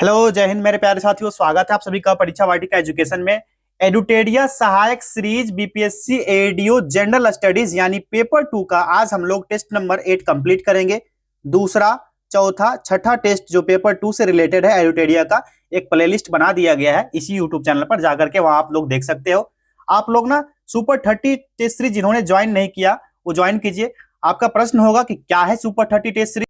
Hello, जय हिंद मेरे प्यारे साथियों। स्वागत है आप सभी का परीक्षा वाटिका एजुकेशन में। एडुटेरिया सहायक series BPSC ADO general studies यानी पेपर 2 का आज हम लोग टेस्ट नंबर 8 कंप्लीट करेंगे। दूसरा, चौथा, छठा टेस्ट जो पेपर 2 से रिलेटेड है एडुटेरिया का एक प्लेलिस्ट बना दिया गया है इसी यूट्यूब चैनल पर, जाकर के वहां आप लोग देख सकते हो। आप लोग ना सुपर 30 टेस्ट सीरीज जिन्होंने ज्वाइन नहीं किया वो ज्वाइन कीजिए। आपका प्रश्न होगा कि क्या है सुपर 30 टेस्ट सीरीज,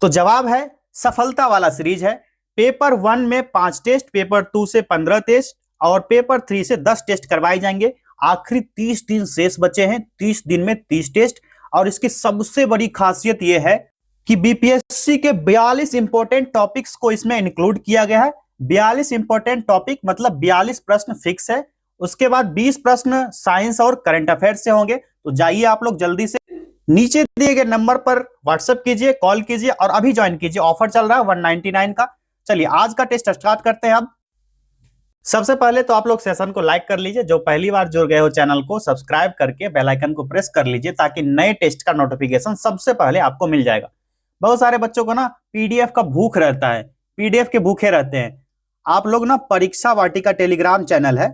तो जवाब है सफलता वाला सीरीज है। पेपर 1 में 5 टेस्ट, पेपर 2 से 15 टेस्ट और पेपर 3 से 10 टेस्ट करवाए जाएंगे। आखिरी 30 दिन शेष बचे हैं, 30 दिन में 30 टेस्ट। और इसकी सबसे बड़ी खासियत यह है कि बीपीएससी के 42 इंपॉर्टेंट टॉपिक्स को इसमें इंक्लूड किया गया है। 42 इंपॉर्टेंट टॉपिक मतलब 42 प्रश्न फिक्स है। उसके बाद 20 प्रश्न साइंस और करंट अफेयर्स से होंगे। तो जाइए आप लोग जल्दी से नीचे दिए गए नंबर पर व्हाट्सएप कीजिए, कॉल कीजिए और अभी ज्वाइन कीजिए। ऑफर चल रहा है 199 का। चलिए आज का टेस्ट स्टार्ट करते हैं। अब सबसे पहले तो आप लोग सेशन को लाइक कर लीजिए। जो पहली बार जुड़ गए हो चैनल को सब्सक्राइब करके बेल आइकन को प्रेस कर लीजिए ताकि नए टेस्ट का नोटिफिकेशन सबसे पहले आपको मिल जाएगा। बहुत सारे बच्चों को ना पीडीएफ का भूख रहता है, पीडीएफ के भूखे रहते हैं। आप लोग ना परीक्षा वाटिका टेलीग्राम चैनल है,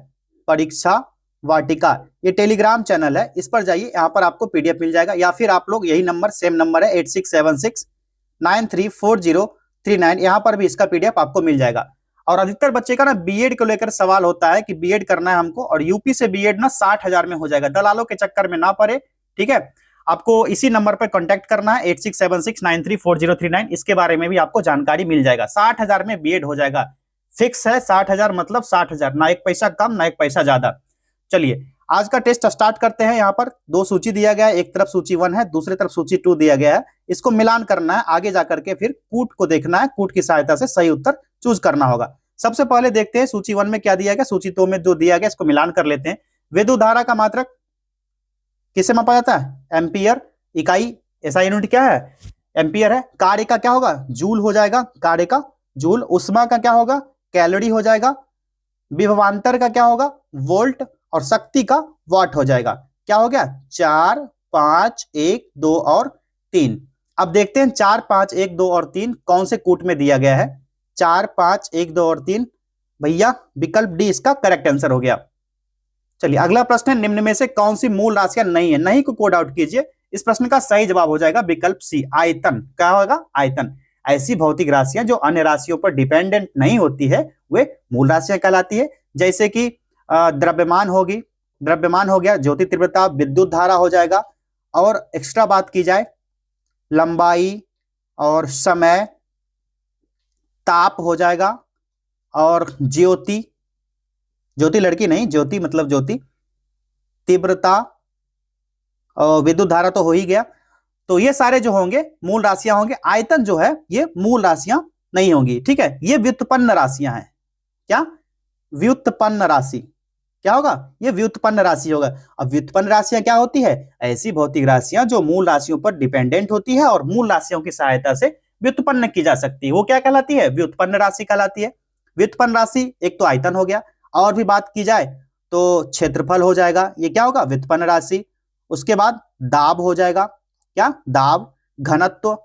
परीक्षा वाटिका ये टेलीग्राम चैनल है, इस पर जाइए, यहाँ पर आपको पीडीएफ मिल जाएगा। या फिर आप लोग यही नंबर सेम नंबर है 8676934039, यहाँ पर भी इसका पीडीएफ आपको मिल जाएगा। और अधिकतर बच्चे का ना बीएड को लेकर सवाल होता है कि बीएड करना है हमको और यूपी से बीएड ना 60,000 में हो जाएगा। दलालों के चक्कर में ना पड़े, ठीक है। आपको इसी नंबर पर कांटेक्ट करना है 8676934039, इसके बारे में भी आपको जानकारी मिल जाएगा। 60,000 में बीएड हो जाएगा, फिक्स है 60,000 मतलब 60,000, ना एक पैसा कम ना एक पैसा ज्यादा। चलिए आज का टेस्ट स्टार्ट करते हैं। यहाँ पर दो सूची दिया गया है, एक तरफ सूची 1 है, दूसरी तरफ सूची 2 दिया गया है। इसको मिलान करना है, आगे जाकर के फिर कूट को देखना है, कूट की सहायता से सही उत्तर चूज करना होगा। सबसे पहले देखते हैं सूची 1 में क्या दिया गया, सूची 2 में जो दिया गया इसको मिलान कर लेते हैं। विद्युत धारा का मात्रक किससे मापा जाता है? एम्पियर। इकाई ऐसा यूनिट क्या है? एम्पियर है। कार्य का क्या होगा? जूल हो जाएगा, कार्य का जूल। उष्मा का क्या होगा? कैलोरी हो जाएगा। विभवांतर का क्या होगा? वोल्ट। और शक्ति का वाट हो जाएगा। क्या हो गया? 4, 5, 1, 2 और 3। अब देखते हैं 4, 5, 1, 2 और 3 कौन से कूट में दिया गया है। 4, 5, 1, 2 और 3 भैया विकल्प डी इसका करेक्ट आंसर हो गया। चलिए अगला प्रश्न है, निम्न में से कौन सी मूल राशियां नहीं है? नहीं को कोड आउट कीजिए। इस प्रश्न का सही जवाब हो जाएगा विकल्प सी, आयतन। क्या होगा? आयतन। ऐसी भौतिक राशियां जो अन्य राशियों पर डिपेंडेंट नहीं होती है वे मूल राशियां कहलाती है। जैसे कि द्रव्यमान होगी, द्रव्यमान हो गया, ज्योति तीव्रता, विद्युत धारा हो जाएगा। और एक्स्ट्रा बात की जाए लंबाई और समय, ताप हो जाएगा और ज्योति, ज्योति लड़की नहीं, ज्योति मतलब ज्योति, तीव्रता और विद्युत धारा तो हो ही गया। तो ये सारे जो होंगे मूल राशियां होंगे। आयतन जो है ये मूल राशियां नहीं होंगी, ठीक है। ये व्युत्पन्न राशियां हैं। क्या? व्युत्पन्न राशि। क्या होगा? ये व्युत्पन्न राशि होगा। अब व्युत्पन्न राशियां क्या होती है? ऐसी भौतिक राशियां जो मूल राशियों पर डिपेंडेंट होती है और मूल राशियों की सहायता से व्युत्पन्न की जा सकती है, वो क्या कहलाती है? व्युत्पन्न राशि कहलाती है। व्युत्पन्न राशि एक तो आयतन हो गया, और भी बात की जाए तो क्षेत्रफल हो जाएगा, ये क्या होगा? व्युत्पन्न राशि। उसके बाद दाब हो जाएगा, क्या? दाब, घनत्व,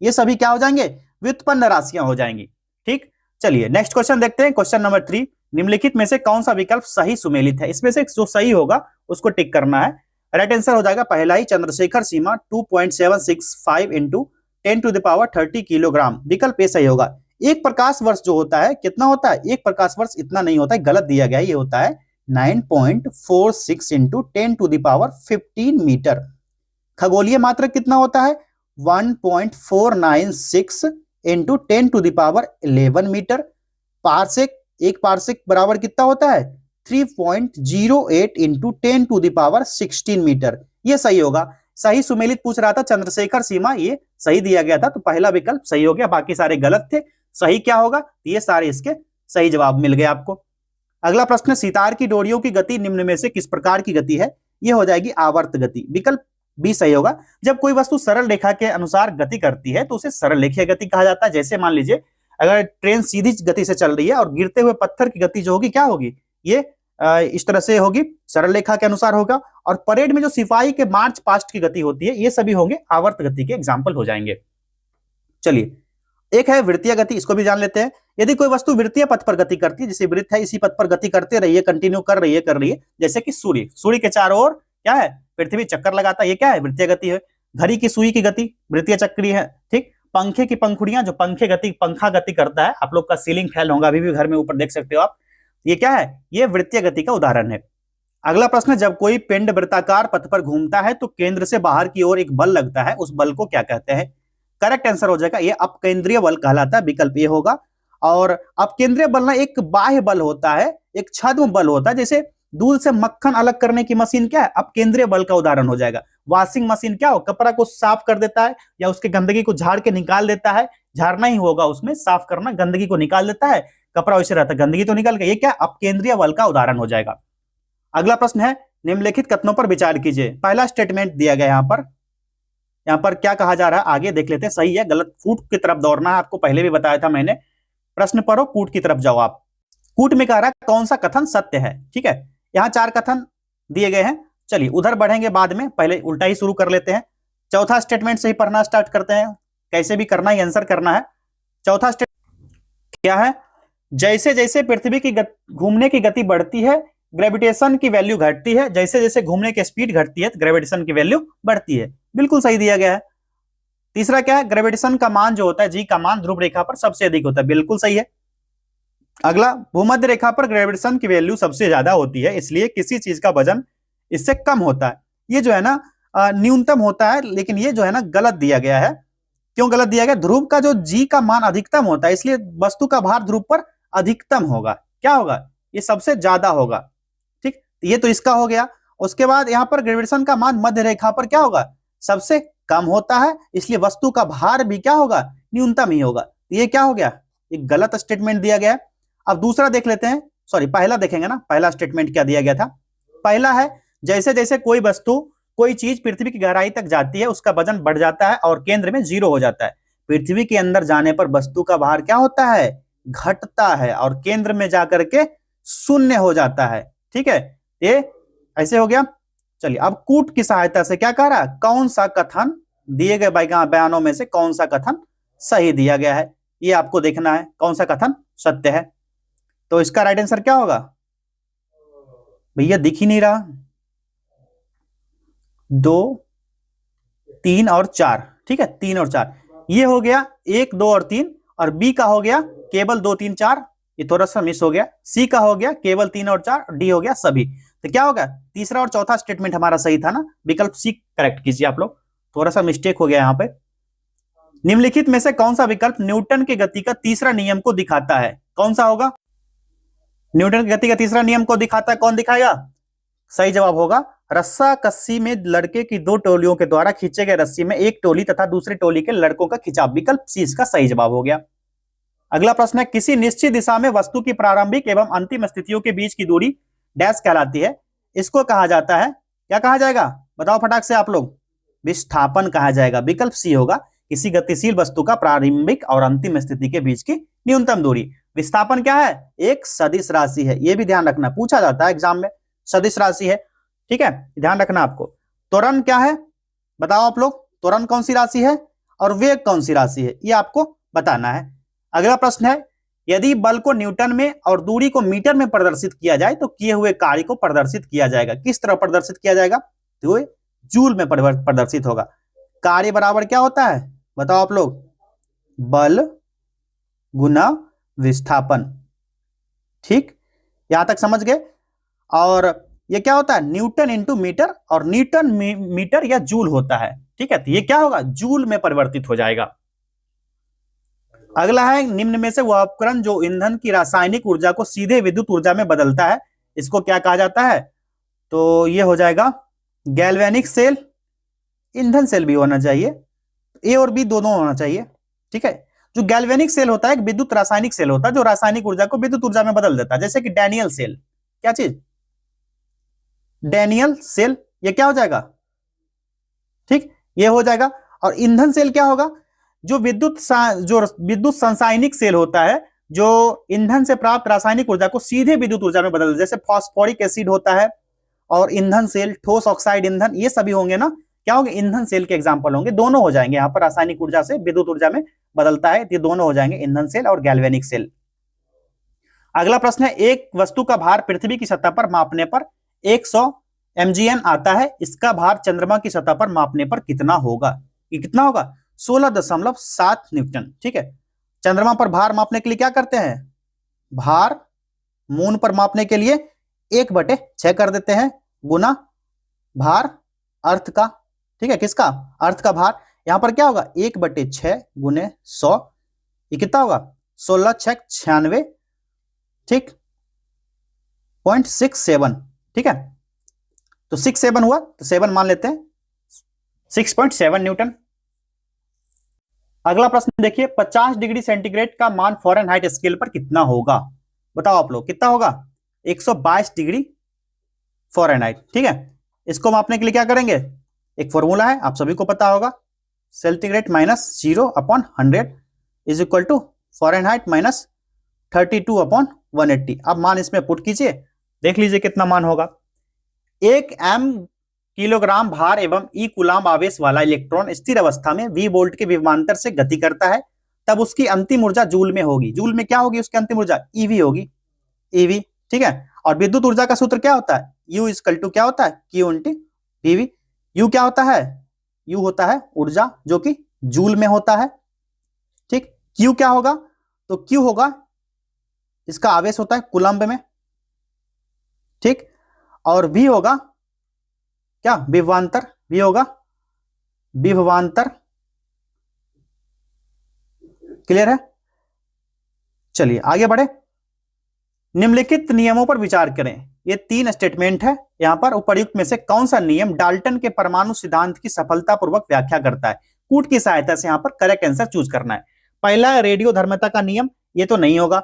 ये सभी क्या हो जाएंगे? व्युत्पन्न राशियां हो जाएंगी, ठीक। चलिए नेक्स्ट क्वेश्चन देखते हैं। क्वेश्चन नंबर 3, निम्नलिखित में से कौन सा विकल्प सही सुमेलित है? इसमें से जो सही होगा उसको टिक करना है। राइट आंसर हो जाएगा पहला ही, चंद्रशेखर सीमा 2.765 इंटू 10⁻30 किलोग्राम। विकल्प ए सही होगा। एक प्रकाश वर्ष जो होता है कितना होता है? एक प्रकाश वर्ष इतना नहीं होता है, गलत दिया गया है। ये होता है 9.46 इंटू 10⁻15 मीटर। खगोलीय मात्रक कितना होता है? 1.496 इंटू 10⁻11 मीटर। पारसेक, एक पारसेक बराबर कितना होता है? 3.08 इंटू 10⁻16 मीटर। ये सही होगा। सही सुमेलित पूछ रहा था, चंद्रशेखर सीमा ये सही दिया गया था, तो पहला विकल्प सही हो गया, बाकी सारे गलत थे। सही क्या होगा? ये सारे इसके सही जवाब मिल गए आपको। अगला प्रश्न, सितार की डोरियों की गति निम्न में से किस प्रकार की गति है? ये हो जाएगी आवर्त गति। विकल्प बी सही होगा। जब कोई वस्तु सरल रेखा के अनुसार गति करती है तो उसे सरल रेखीय गति कहा जाता है। जैसे मान लीजिए अगर ट्रेन सीधी गति से चल रही है और गिरते हुए पत्थर की गति जो होगी क्या होगी? ये इस तरह से होगी, सरल रेखा के अनुसार होगा। और परेड में जो सिपाही के मार्च पास्ट की गति होती है ये सभी होंगे आवर्त गति के एग्जाम्पल हो जाएंगे। चलिए एक है वृत्तीय गति, इसको भी जान लेते हैं। यदि कोई वस्तु वृत्तीय पथ पर गति करती है, जैसे वृत्त है, इसी पथ पर गति करते रही है, कंटिन्यू कर रही है, जैसे कि सूर्य के चारों ओर क्या है, पृथ्वी चक्कर लगाता है, ये क्या है, वृत्तीय गति है। घड़ी की सुई की गति वृत्तीय चक्री है, ठीक। पंखे की पंखुड़ियां, जो पंखा गति करता है, आप लोग का सीलिंग फैन होगा अभी भी घर में, ऊपर देख सकते हो आप, ये क्या है, ये वृत्तीय गति का उदाहरण है। अगला प्रश्न है, जब कोई पिंड वृत्ताकार पथ पर घूमता है तो केंद्र से बाहर की ओर एक बल लगता है, उस बल को क्या कहते हैं? करेक्ट आंसर हो जाएगा ये अपकेंद्रीय बल कहलाता है, विकल्प ये होगा। और अपकेंद्रीय बल ना एक बाह्य बल होता है, एक छद्म बल होता है, जैसे दूध से मक्खन अलग करने की मशीन क्या है, अपकेंद्रीय बल का उदाहरण हो जाएगा। वॉशिंग मशीन क्या हो, कपड़ा को साफ कर देता है या उसके गंदगी को झाड़ के निकाल देता है, झाड़ना ही होगा उसमें, साफ करना, गंदगी को निकाल देता है, कपड़ा वैसे रहता है, गंदगी तो निकल गई, ये क्या अपकेंद्रीय बल का उदाहरण हो जाएगा। अगला प्रश्न है, निम्नलिखित कथनों पर विचार कीजिए। पहला स्टेटमेंट दिया गया यहाँ पर क्या कहा जा रहा है, आगे देख लेते हैं, सही है गलत, कूट की तरफ दौड़ना है, आपको पहले भी बताया था मैंने। प्रश्न पढ़ो, कूट की तरफ जाओ आप। कूट में कह रहा है कौन सा कथन सत्य है, ठीक है। यहाँ 4 कथन दिए गए हैं, चलिए उधर बढ़ेंगे बाद में, पहले उल्टा ही शुरू कर लेते हैं। चौथा स्टेटमेंट से ही पढ़ना स्टार्ट करते हैं, कैसे भी करना है, आंसर करना है। चौथा स्टेटमेंट क्या है, जैसे जैसे पृथ्वी की घूमने की गति बढ़ती है, ग्रेविटेशन की वैल्यू घटती है, जैसे जैसे घूमने की स्पीड घटती है, ग्रेविटेशन की वैल्यू बढ़ती है, बिल्कुल सही दिया गया है। तीसरा क्या है, ग्रेविटेशन का मान जो होता है, जी का मान ध्रुव रेखा पर सबसे अधिक होता है, बिल्कुल सही है। अगला, भूमध्य रेखा पर ग्रेविटेशन की वैल्यू सबसे ज्यादा होती है, इसलिए किसी चीज का वजन इससे कम होता है। ये जो है ना न्यूनतम होता है, लेकिन ये जो है ना गलत दिया गया है। क्यों गलत दिया गया, ध्रुव का जो जी का मान अधिकतम होता है, इसलिए वस्तु का भार ध्रुव पर अधिकतम होगा, क्या होगा, ये सबसे ज्यादा होगा, ठीक। ये तो इसका हो गया। उसके बाद यहाँ पर ग्रेविटेशन का मान मध्य रेखा पर क्या होगा, सबसे कम होता है, इसलिए वस्तु का भार भी क्या होगा, न्यूनतम ही होगा। ये क्या हो गया, एक गलत स्टेटमेंट दिया गया है। अब दूसरा देख लेते हैं, सॉरी पहला देखेंगे ना, पहला स्टेटमेंट क्या दिया गया था। पहला है, जैसे जैसे कोई वस्तु, कोई चीज पृथ्वी की गहराई तक जाती है, उसका वजन बढ़ जाता है और केंद्र में 0 हो जाता है। पृथ्वी के अंदर जाने पर वस्तु का भार क्या होता है, घटता है, और केंद्र में जाकर के 0 हो जाता है, ठीक है। ये ऐसे हो गया। चलिए अब कूट की सहायता से क्या कह रहा है, कौन सा कथन दिए गए बयानों में से कौन सा कथन सही दिया गया है, ये आपको देखना है, कौन सा कथन सत्य है। तो इसका राइट आंसर क्या होगा, भैया दिख ही नहीं रहा, 2, 3 और 4, ठीक है, 3 और 4, ये हो गया 1, 2 और 3, और बी का हो गया केवल 2, 3, 4, ये थोड़ा सा मिस हो गया। सी का हो गया केवल 3 और 4, डी हो गया सभी। तो क्या होगा, तीसरा और चौथा स्टेटमेंट हमारा सही था ना, विकल्प सी करेक्ट कीजिए आप लोग, थोड़ा सा मिस्टेक हो गया यहाँ पे। निम्नलिखित में से कौन सा विकल्प न्यूटन की गति का तीसरा नियम को दिखाता है, कौन सा होगा, न्यूटन की गति का तीसरा नियम को दिखाता है, कौन दिखाएगा, सही जवाब होगा, रस्सा कस्सी में लड़के की 2 टोलियों के द्वारा खींचे गए रस्सी में एक टोली तथा दूसरी टोली के लड़कों का खिंचाव, विकल्प सी इसका सही जवाब हो गया। अगला प्रश्न है, किसी निश्चित दिशा में वस्तु की प्रारंभिक एवं अंतिम स्थितियों के बीच की दूरी डैश कहलाती है, इसको कहा जाता है, क्या कहा जाएगा, बताओ फटाक से आप लोग, विस्थापन कहा जाएगा, विकल्प सी होगा, किसी गतिशील वस्तु का प्रारंभिक और अंतिम स्थिति के बीच की न्यूनतम दूरी। विस्थापन क्या है, एक सदिश राशि है, यह भी ध्यान रखना, पूछा जाता है एग्जाम में, सदिश राशि है, ठीक है, ध्यान रखना आपको। त्वरण क्या है, बताओ आप लोग, त्वरण कौन सी राशि है और वेग कौन सी राशि है, ये आपको बताना है। अगला प्रश्न है, यदि बल को न्यूटन में और दूरी को मीटर में प्रदर्शित किया जाए तो किए हुए कार्य को प्रदर्शित किया जाएगा, किस तरह प्रदर्शित किया जाएगा, तो जूल में प्रदर्शित होगा। कार्य बराबर क्या होता है, बताओ आप लोग, बल गुना विस्थापन, ठीक, यहां तक समझ गए। और ये क्या होता है, न्यूटन इंटू मीटर, और न्यूटन मीटर या जूल होता है, ठीक है, तो ये क्या होगा, जूल में परिवर्तित हो जाएगा। अगला है, निम्न में से वह उपकरण जो ईंधन की रासायनिक ऊर्जा को सीधे विद्युत ऊर्जा में बदलता है, इसको क्या कहा जाता है, तो ये हो जाएगा गैल्वेनिक सेल, ईंधन सेल भी होना चाहिए, ए और बी दोनों होना चाहिए, ठीक है। जो गैल्वेनिक सेल होता है एक विद्युत रासायनिक सेल होता है जो रासायनिक ऊर्जा को विद्युत ऊर्जा में बदल देता है, जैसे कि डैनियल सेल, क्या चीज, डैनियल सेल, ये क्या हो जाएगा, ठीक, ये हो जाएगा। और ईंधन सेल क्या होगा, जो विद्युत संसायनिक सेल होता है जो ईंधन से प्राप्त रासायनिक ऊर्जा को सीधे विद्युत ऊर्जा में बदल, जैसे फास्फोरिक एसिड होता है, और ईंधन सेल, ठोस ऑक्साइड ईंधन, ये सभी होंगे ना, क्या होंगे, ईंधन सेल के एग्जाम्पल होंगे, दोनों हो जाएंगे यहाँ पर, रासायनिक ऊर्जा से विद्युत ऊर्जा में बदलता है, ये दोनों हो जाएंगे, ईंधन सेल और गैल्वेनिक सेल। अगला प्रश्न है, एक वस्तु का भार पृथ्वी की सतह पर मापने पर 100 mgn आता है, इसका भार चंद्रमा की सतह पर मापने पर कितना होगा? ये कितना होगा? 16.7 न्यूटन। ठीक है, चंद्रमा पर भार मापने के लिए क्या करते हैं, भार मून पर मापने के लिए 1/6 कर देते हैं गुना भार अर्थ का। ठीक है, किसका? अर्थ का भार। यहां पर क्या होगा, 1/6 गुने 100, ये कितना होगा, 16×6 = 96। ठीक, 0.67। ठीक है, तो 67 हुआ तो 7 मान लेते हैं, 6.7 न्यूटन। अगला प्रश्न देखिए, 50 डिग्री सेंटीग्रेड का मान फ़ारेनहाइट स्केल पर कितना होगा? बताओ आप लोग, कितना होगा? 122 डिग्री फ़ारेनहाइट। ठीक है, इसको मापने के लिए क्या करेंगे, एक फॉर्मूला है, आप सभी को पता होगा, centigrade minus 0/100 is equal to Fahrenheit minus 32/180। अब मान इसमें पुट कीजिए, देख लीजिए कितना मान होगा। 1 m किलोग्राम भार एवं ई कूलाम आवेश वाला इलेक्ट्रॉन स्थिर अवस्था में v वोल्ट के विभवांतर से गति करता है, तब उसकी अंतिम ऊर्जा जूल में होगी। जूल में क्या होगी उसकी अंतिम ऊर्जा? ईवी होगी, ईवी। ठीक है, और विद्युत ऊर्जा का सूत्र क्या होता है? U = क्या होता है? Q × PV। U क्या होता है? U होता है ऊर्जा, जो कि जूल में होता है। ठीक, Q क्या होगा? तो Q होगा, इसका आवेश होता है कूलम्ब में। ठीक, और V होगा क्या? विभवांतर। V होगा विभवांतर। क्लियर है? चलिए आगे बढ़े। निम्नलिखित नियमों पर विचार करें। ये 3 स्टेटमेंट है यहां पर, उपर्युक्त में से कौन सा नियम डाल्टन के परमाणु सिद्धांत की सफलतापूर्वक व्याख्या करता है? कूट की सहायता से यहां पर करेक्ट आंसर चूज करना है। पहला है रेडियो धर्मिता का नियम, ये तो नहीं होगा।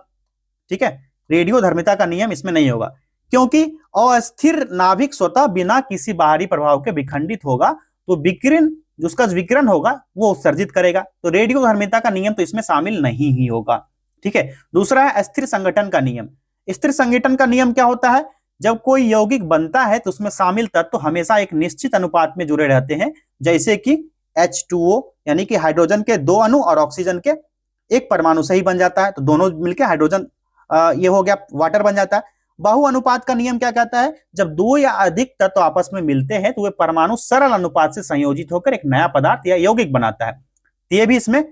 ठीक है, रेडियो धर्मिता का नियम इसमें नहीं होगा, क्योंकि अस्थिर नाभिक स्वतः बिना किसी बाहरी प्रभाव के विखंडित होगा, तो विकिरण जो उसका विकिरण होगा वो उत्सर्जित करेगा, तो रेडियो धर्मिता का नियम तो इसमें शामिल नहीं ही होगा। ठीक है, दूसरा है अस्थिर संगठन का नियम। स्थिर संगठन का नियम क्या होता है? जब कोई यौगिक बनता है तो उसमें शामिल तत्व तो हमेशा एक निश्चित अनुपात में जुड़े रहते हैं, जैसे कि H2O यानी कि हाइड्रोजन के 2 अणु और ऑक्सीजन के 1 परमाणु से ही बन जाता है, तो दोनों मिलकर हाइड्रोजन ये हो गया, वाटर बन जाता है। बहु अनुपात का नियम क्या कहता है? जब 2 या अधिक तत्व आपस में मिलते हैं तो वे परमाणु सरल अनुपात से संयोजित होकर एक नया पदार्थ या यौगिक बनाता है। तो ये भी इसमें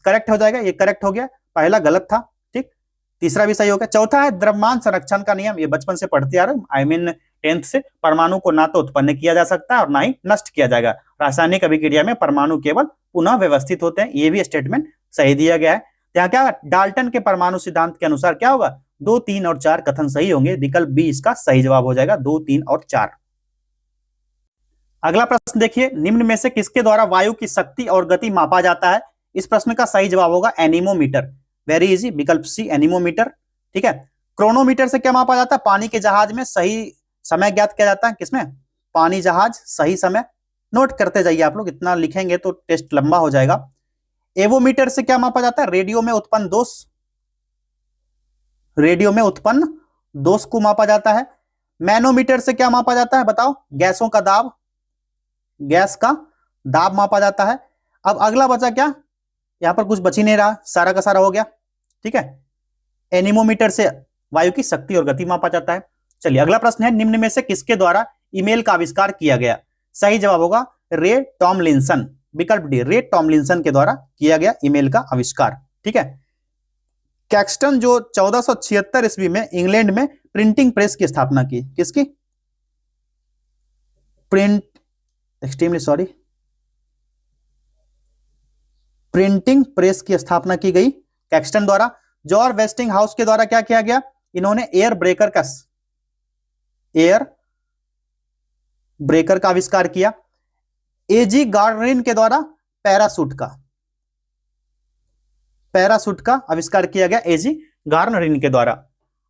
करेक्ट हो जाएगा, ये करेक्ट हो गया, पहला गलत था। ठीक, तीसरा भी सही हो गया। चौथा है द्रव्यमान संरक्षण का नियम, ये बचपन से पढ़ते आ रहे, आई मीन 10th से। परमाणु को ना तो उत्पन्न किया जा सकता है और ना ही नष्ट किया जाएगा, रासायनिक अभिक्रिया में परमाणु केवल पुनः व्यवस्थित होते हैं, ये भी स्टेटमेंट सही दिया गया है। यहाँ क्या, डाल्टन के परमाणु सिद्धांत के अनुसार क्या होगा? 2, 3 और 4 कथन सही होंगे, विकल्प बी इसका सही जवाब हो जाएगा, 2, 3 और 4। अगला प्रश्न देखिए, निम्न में से किसके द्वारा वायु की शक्ति और गति मापा जाता है? इस प्रश्न का सही जवाब होगा एनीमोमीटर, वेरी इजी, विकल्प सी एनीमोमीटर। ठीक है, क्रोनोमीटर से क्या मापा जाता है? पानी के जहाज में सही समय ज्ञात किया जाता है, किसमें? पानी जहाज, सही समय। नोट करते जाइए आप लोग, इतना लिखेंगे तो टेस्ट लंबा हो जाएगा। एवोमीटर से क्या मापा जाता है? रेडियो में उत्पन्न दोष, रेडियो में उत्पन्न दोष को मापा जाता है। मैनोमीटर से क्या मापा जाता है? बताओ, गैसों का दाब, गैस का दाब मापा जाता है। अब अगला बचा क्या, यहां पर कुछ बच ही नहीं रहा, सारा का सारा हो गया। ठीक है, एनीमोमीटर से वायु की शक्ति और गति मापा जाता है। चलिए अगला प्रश्न है, निम्न में से किसके द्वारा ईमेल का आविष्कार किया गया? सही जवाब होगा रे टॉमलिंसन, विकल्प डी, रे टॉमलिंसन के द्वारा किया गया ईमेल का आविष्कार। ठीक है, कैक्सटन जो 1476 ईस्वी में इंग्लैंड में प्रिंटिंग प्रेस की स्थापना की, किसकी? प्रिंटिंग प्रेस की स्थापना की गई कैक्सटन द्वारा। जॉर्ज वेस्टिंग हाउस के द्वारा क्या किया गया? इन्होंने एयर ब्रेकर का आविष्कार किया। एजी गार्डरिन के द्वारा पैरासूट का आविष्कार किया गया, एजी गार्डरिन के द्वारा।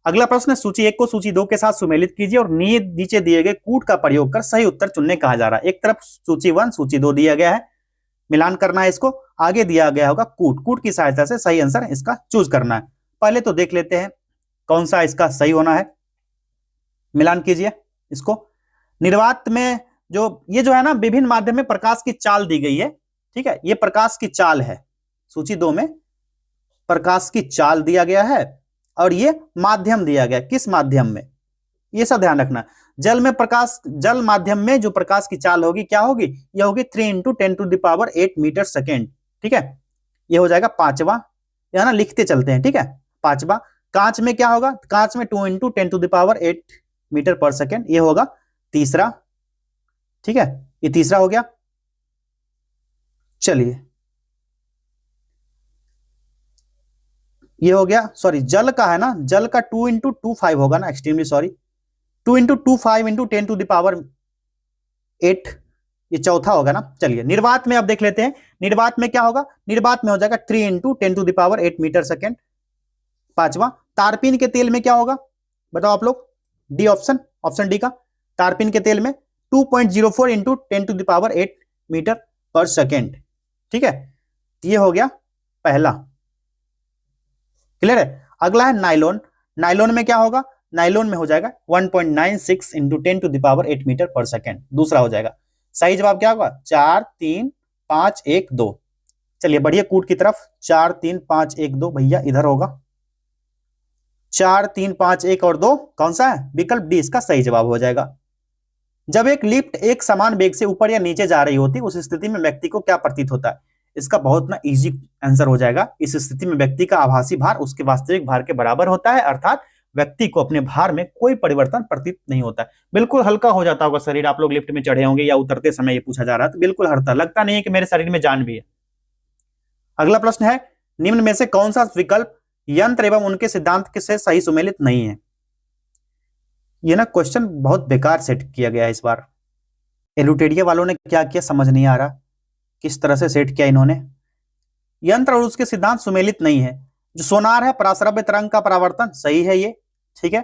अगला प्रश्न, सूची 1 को सूची 2 के साथ सुमेलित कीजिए और नीचे दिए गए कूट का प्रयोग कर सही उत्तर चुनने कहा जा रहा है। एक तरफ सूची 1 सूची 2 दिया गया है, मिलान करना है इसको, आगे दिया गया होगा कूट की सहायता से सही आंसर इसका चूज करना है। पहले तो देख लेते हैं कौन सा इसका सही होना है, मिलान कीजिए इसको। निर्वात में जो ये जो है ना विभिन्न माध्यम में प्रकाश की चाल दी गई है, ठीक है, ये प्रकाश की चाल है, सूची 2 में प्रकाश की चाल दिया गया है और ये माध्यम दिया गया, किस माध्यम में, ये सब ध्यान रखना। जल में प्रकाश, जल माध्यम में जो प्रकाश की चाल होगी क्या होगी, ये होगी 3 × 10⁸ मीटर सेकेंड, ठीक है, ये हो जाएगा पांचवा, है ना, लिखते चलते हैं, ठीक है, पांचवा। कांच में क्या होगा, कांच में 2 × 10⁸ मीटर पर सेकेंड, ये होगा तीसरा, ठीक है, ये तीसरा हो गया। चलिए ये हो गया, सॉरी जल का है ना, जल का 2 × 25 होगा ना, एक्सट्रीमली सॉरी, 2 × 25 × 10⁸, ये चौथा होगा ना। चलिए निर्वात में अब देख लेते हैं, निर्वात में क्या होगा, निर्वात में हो जाएगा 3 × 10⁸ मीटर सेकेंड, पांचवा। तारपीन के तेल में क्या होगा बताओ आप लोग, डी ऑप्शन, ऑप्शन डी का, तारपीन के तेल में 2.04 × 10⁸ मीटर पर सेकेंड, ठीक है, ये हो गया पहला, क्लियर है। अगला है नाइलॉन, नाइलॉन में क्या होगा, नाइलॉन में हो जाएगा 1.96 × 10⁸ मीटर पर सेकेंड, दूसरा हो जाएगा। सही जवाब क्या होगा, 4 3 5 1 2। चलिए बढ़िया कूट की तरफ, 4 3 5 1 2, भैया इधर होगा 4 3 5 1 और 2, कौन सा है, विकल्प डी इसका सही जवाब हो जाएगा। जब एक लिफ्ट एक समान वेग से ऊपर या नीचे जा रही होती, उस स्थिति में व्यक्ति को क्या प्रतीत होता है, इसका बहुत ना इजी आंसर हो जाएगा। इस स्थिति में व्यक्ति का आभासी भार उसके वास्तविक भार के बराबर होता है, अर्थात व्यक्ति को अपने भार में कोई परिवर्तन प्रतीत नहीं होता है, बिल्कुल हल्का हो जाता होगा शरीर। आप लोग लिफ्ट में चढ़े होंगे या उतरते समय ये पूछा जा रहा है, तो बिल्कुल हल्का लगता नहीं है कि मेरे शरीर में जान भी है। अगला प्रश्न है, निम्न में से कौन सा विकल्प यंत्र एवं उनके सिद्धांत से सही सुमेलित नहीं है। ये ना क्वेश्चन बहुत बेकार सेट किया गया है इस बार, एलुटेरिया वालों ने क्या किया समझ नहीं आ रहा, किस तरह से सेट किया इन्होंने। यंत्र और उसके सिद्धांत सुमेलित नहीं है। जो सोनार है, पराश्रव्य तरंग का परावर्तन, सही है ये, ठीक है।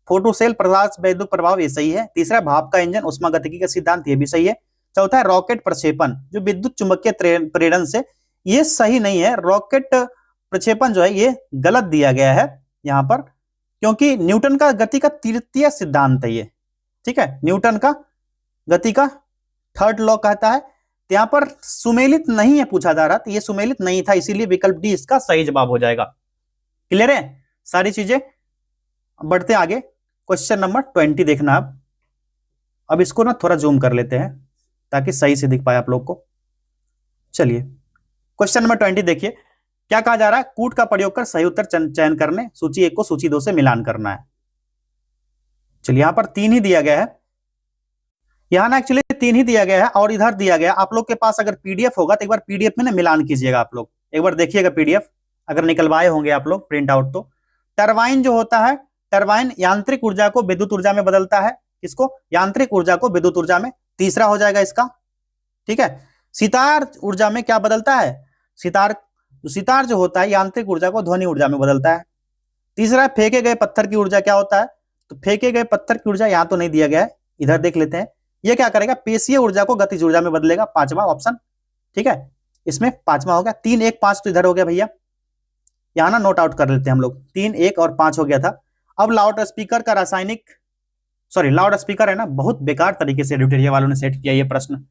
फोटोसेल प्रकाश वैद्युत प्रभाव, ये सही है। तीसरा भाप का इंजन, उष्मागतिकी का सिद्धांत, ये भी सही है। चौथा है रॉकेट प्रक्षेपण, जो विद्युत चुंबकीय प्रेरण से, ये सही नहीं है। रॉकेट प्रक्षेपण जो है ये गलत दिया गया है यहां पर, क्योंकि न्यूटन का गति का तृतीय सिद्धांत है ये, ठीक है, न्यूटन का गति का थर्ड लॉ कहता है। यहां पर सुमेलित नहीं है पूछा जा रहा, तो ये सुमेलित नहीं था, इसीलिए विकल्प डी इसका सही जवाब हो जाएगा। क्लियर है सारी चीजें। बढ़ते आगे, क्वेश्चन नंबर 20 देखना आप। अब इसको ना थोड़ा जूम कर लेते हैं ताकि सही से दिख पाए आप लोग को। चलिए क्वेश्चन नंबर 20 देखिए, क्या कहा जा रहा है, कूट का प्रयोग कर सही उत्तर चयन करने, सूची 1 को सूची 2 से मिलान करना है। चलिए यहां पर 3 ही दिया गया है, यहां ना एक्चुअली 3 ही दिया गया है और इधर दिया गया। आप लोग के पास अगर पीडीएफ होगा तो एक बार पीडीएफ में ना मिलान कीजिएगा, आप लोग एक बार देखिएगा पीडीएफ, अगर निकलवाए होंगे आप लोग प्रिंट आउट तो। टरबाइन जो होता है, टरबाइन यांत्रिक ऊर्जा को विद्युत ऊर्जा में बदलता है, किसको, यांत्रिक ऊर्जा को विद्युत ऊर्जा में, तीसरा हो जाएगा इसका, ठीक है। सितार ऊर्जा में क्या बदलता है, सितार जो होता है यांत्रिक ऊर्जा को ध्वनि ऊर्जा में बदलता है। तीसरा फेंके गए पत्थर की ऊर्जा क्या होता है, तो फेंके गए पत्थर की ऊर्जा यहां तो नहीं दिया गया है, इधर देख लेते हैं, ये क्या करेगा, पेशीय ऊर्जा को गतिज ऊर्जा में बदलेगा, पांचवा ऑप्शन, ठीक है, इसमें पांचवा हो गया। 3 1 5 तो इधर हो गया भैया, यहां ना नोट आउट कर लेते हैं हम लोग, 3 1 और 5 हो गया था। अब लाउड स्पीकर का रासायनिक, सॉरी लाउड स्पीकर है ना, बहुत बेकार तरीके से ड्यूटेरिया वालों ने सेट किया ये प्रश्न,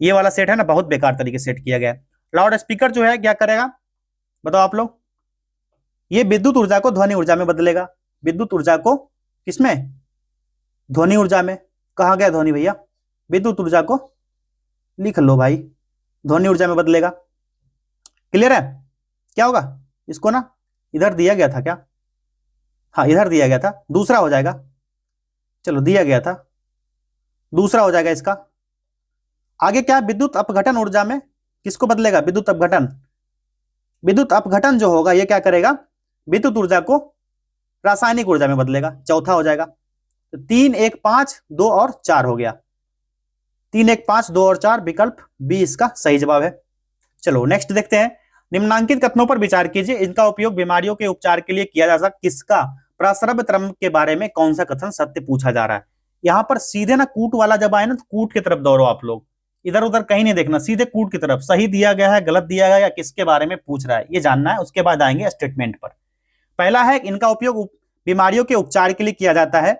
ये वाला सेट है ना बहुत बेकार तरीके से सेट किया गया। लाउड स्पीकर जो है क्या करेगा बताओ आप लोग, ये विद्युत ऊर्जा को ध्वनि ऊर्जा में बदलेगा, विद्युत ऊर्जा को किसमें, ध्वनि ऊर्जा में। कहा गया ध्वनि भैया, विद्युत ऊर्जा को लिख लो भाई, ध्वनि ऊर्जा में बदलेगा। क्लियर है, क्या होगा इसको ना, इधर दिया गया था क्या, हाँ इधर दिया गया था, दूसरा हो जाएगा, चलो दिया गया था, दूसरा हो जाएगा इसका। आगे क्या, विद्युत अपघटन ऊर्जा में किसको बदलेगा, विद्युत अपघटन, विद्युत अपघटन जो होगा ये क्या करेगा, विद्युत ऊर्जा को रासायनिक ऊर्जा में बदलेगा, चौथा हो जाएगा। तो 3 1 5 2 और 4 हो गया, 3 1 5 2 और 4, विकल्प बी इसका सही जवाब है। चलो नेक्स्ट देखते हैं, निम्नांकित कथनों पर विचार कीजिए, इनका उपयोग बीमारियों के उपचार के लिए किया जा सकता, किसका, प्रस्रव्य तरंग के बारे में कौन सा कथन सत्य पूछा जा रहा है। यहां पर सीधे ना कूट वाला जब आए ना तो कूट की तरफ दौड़ो आप लोग, इधर उधर कहीं नहीं देखना, सीधे कूट की तरफ, सही दिया गया है गलत दिया गया या किसके बारे में पूछ रहा है ये जानना है, उसके बाद आएंगे स्टेटमेंट पर। पहला है इनका उपयोग बीमारियों के उपचार के लिए किया जाता है,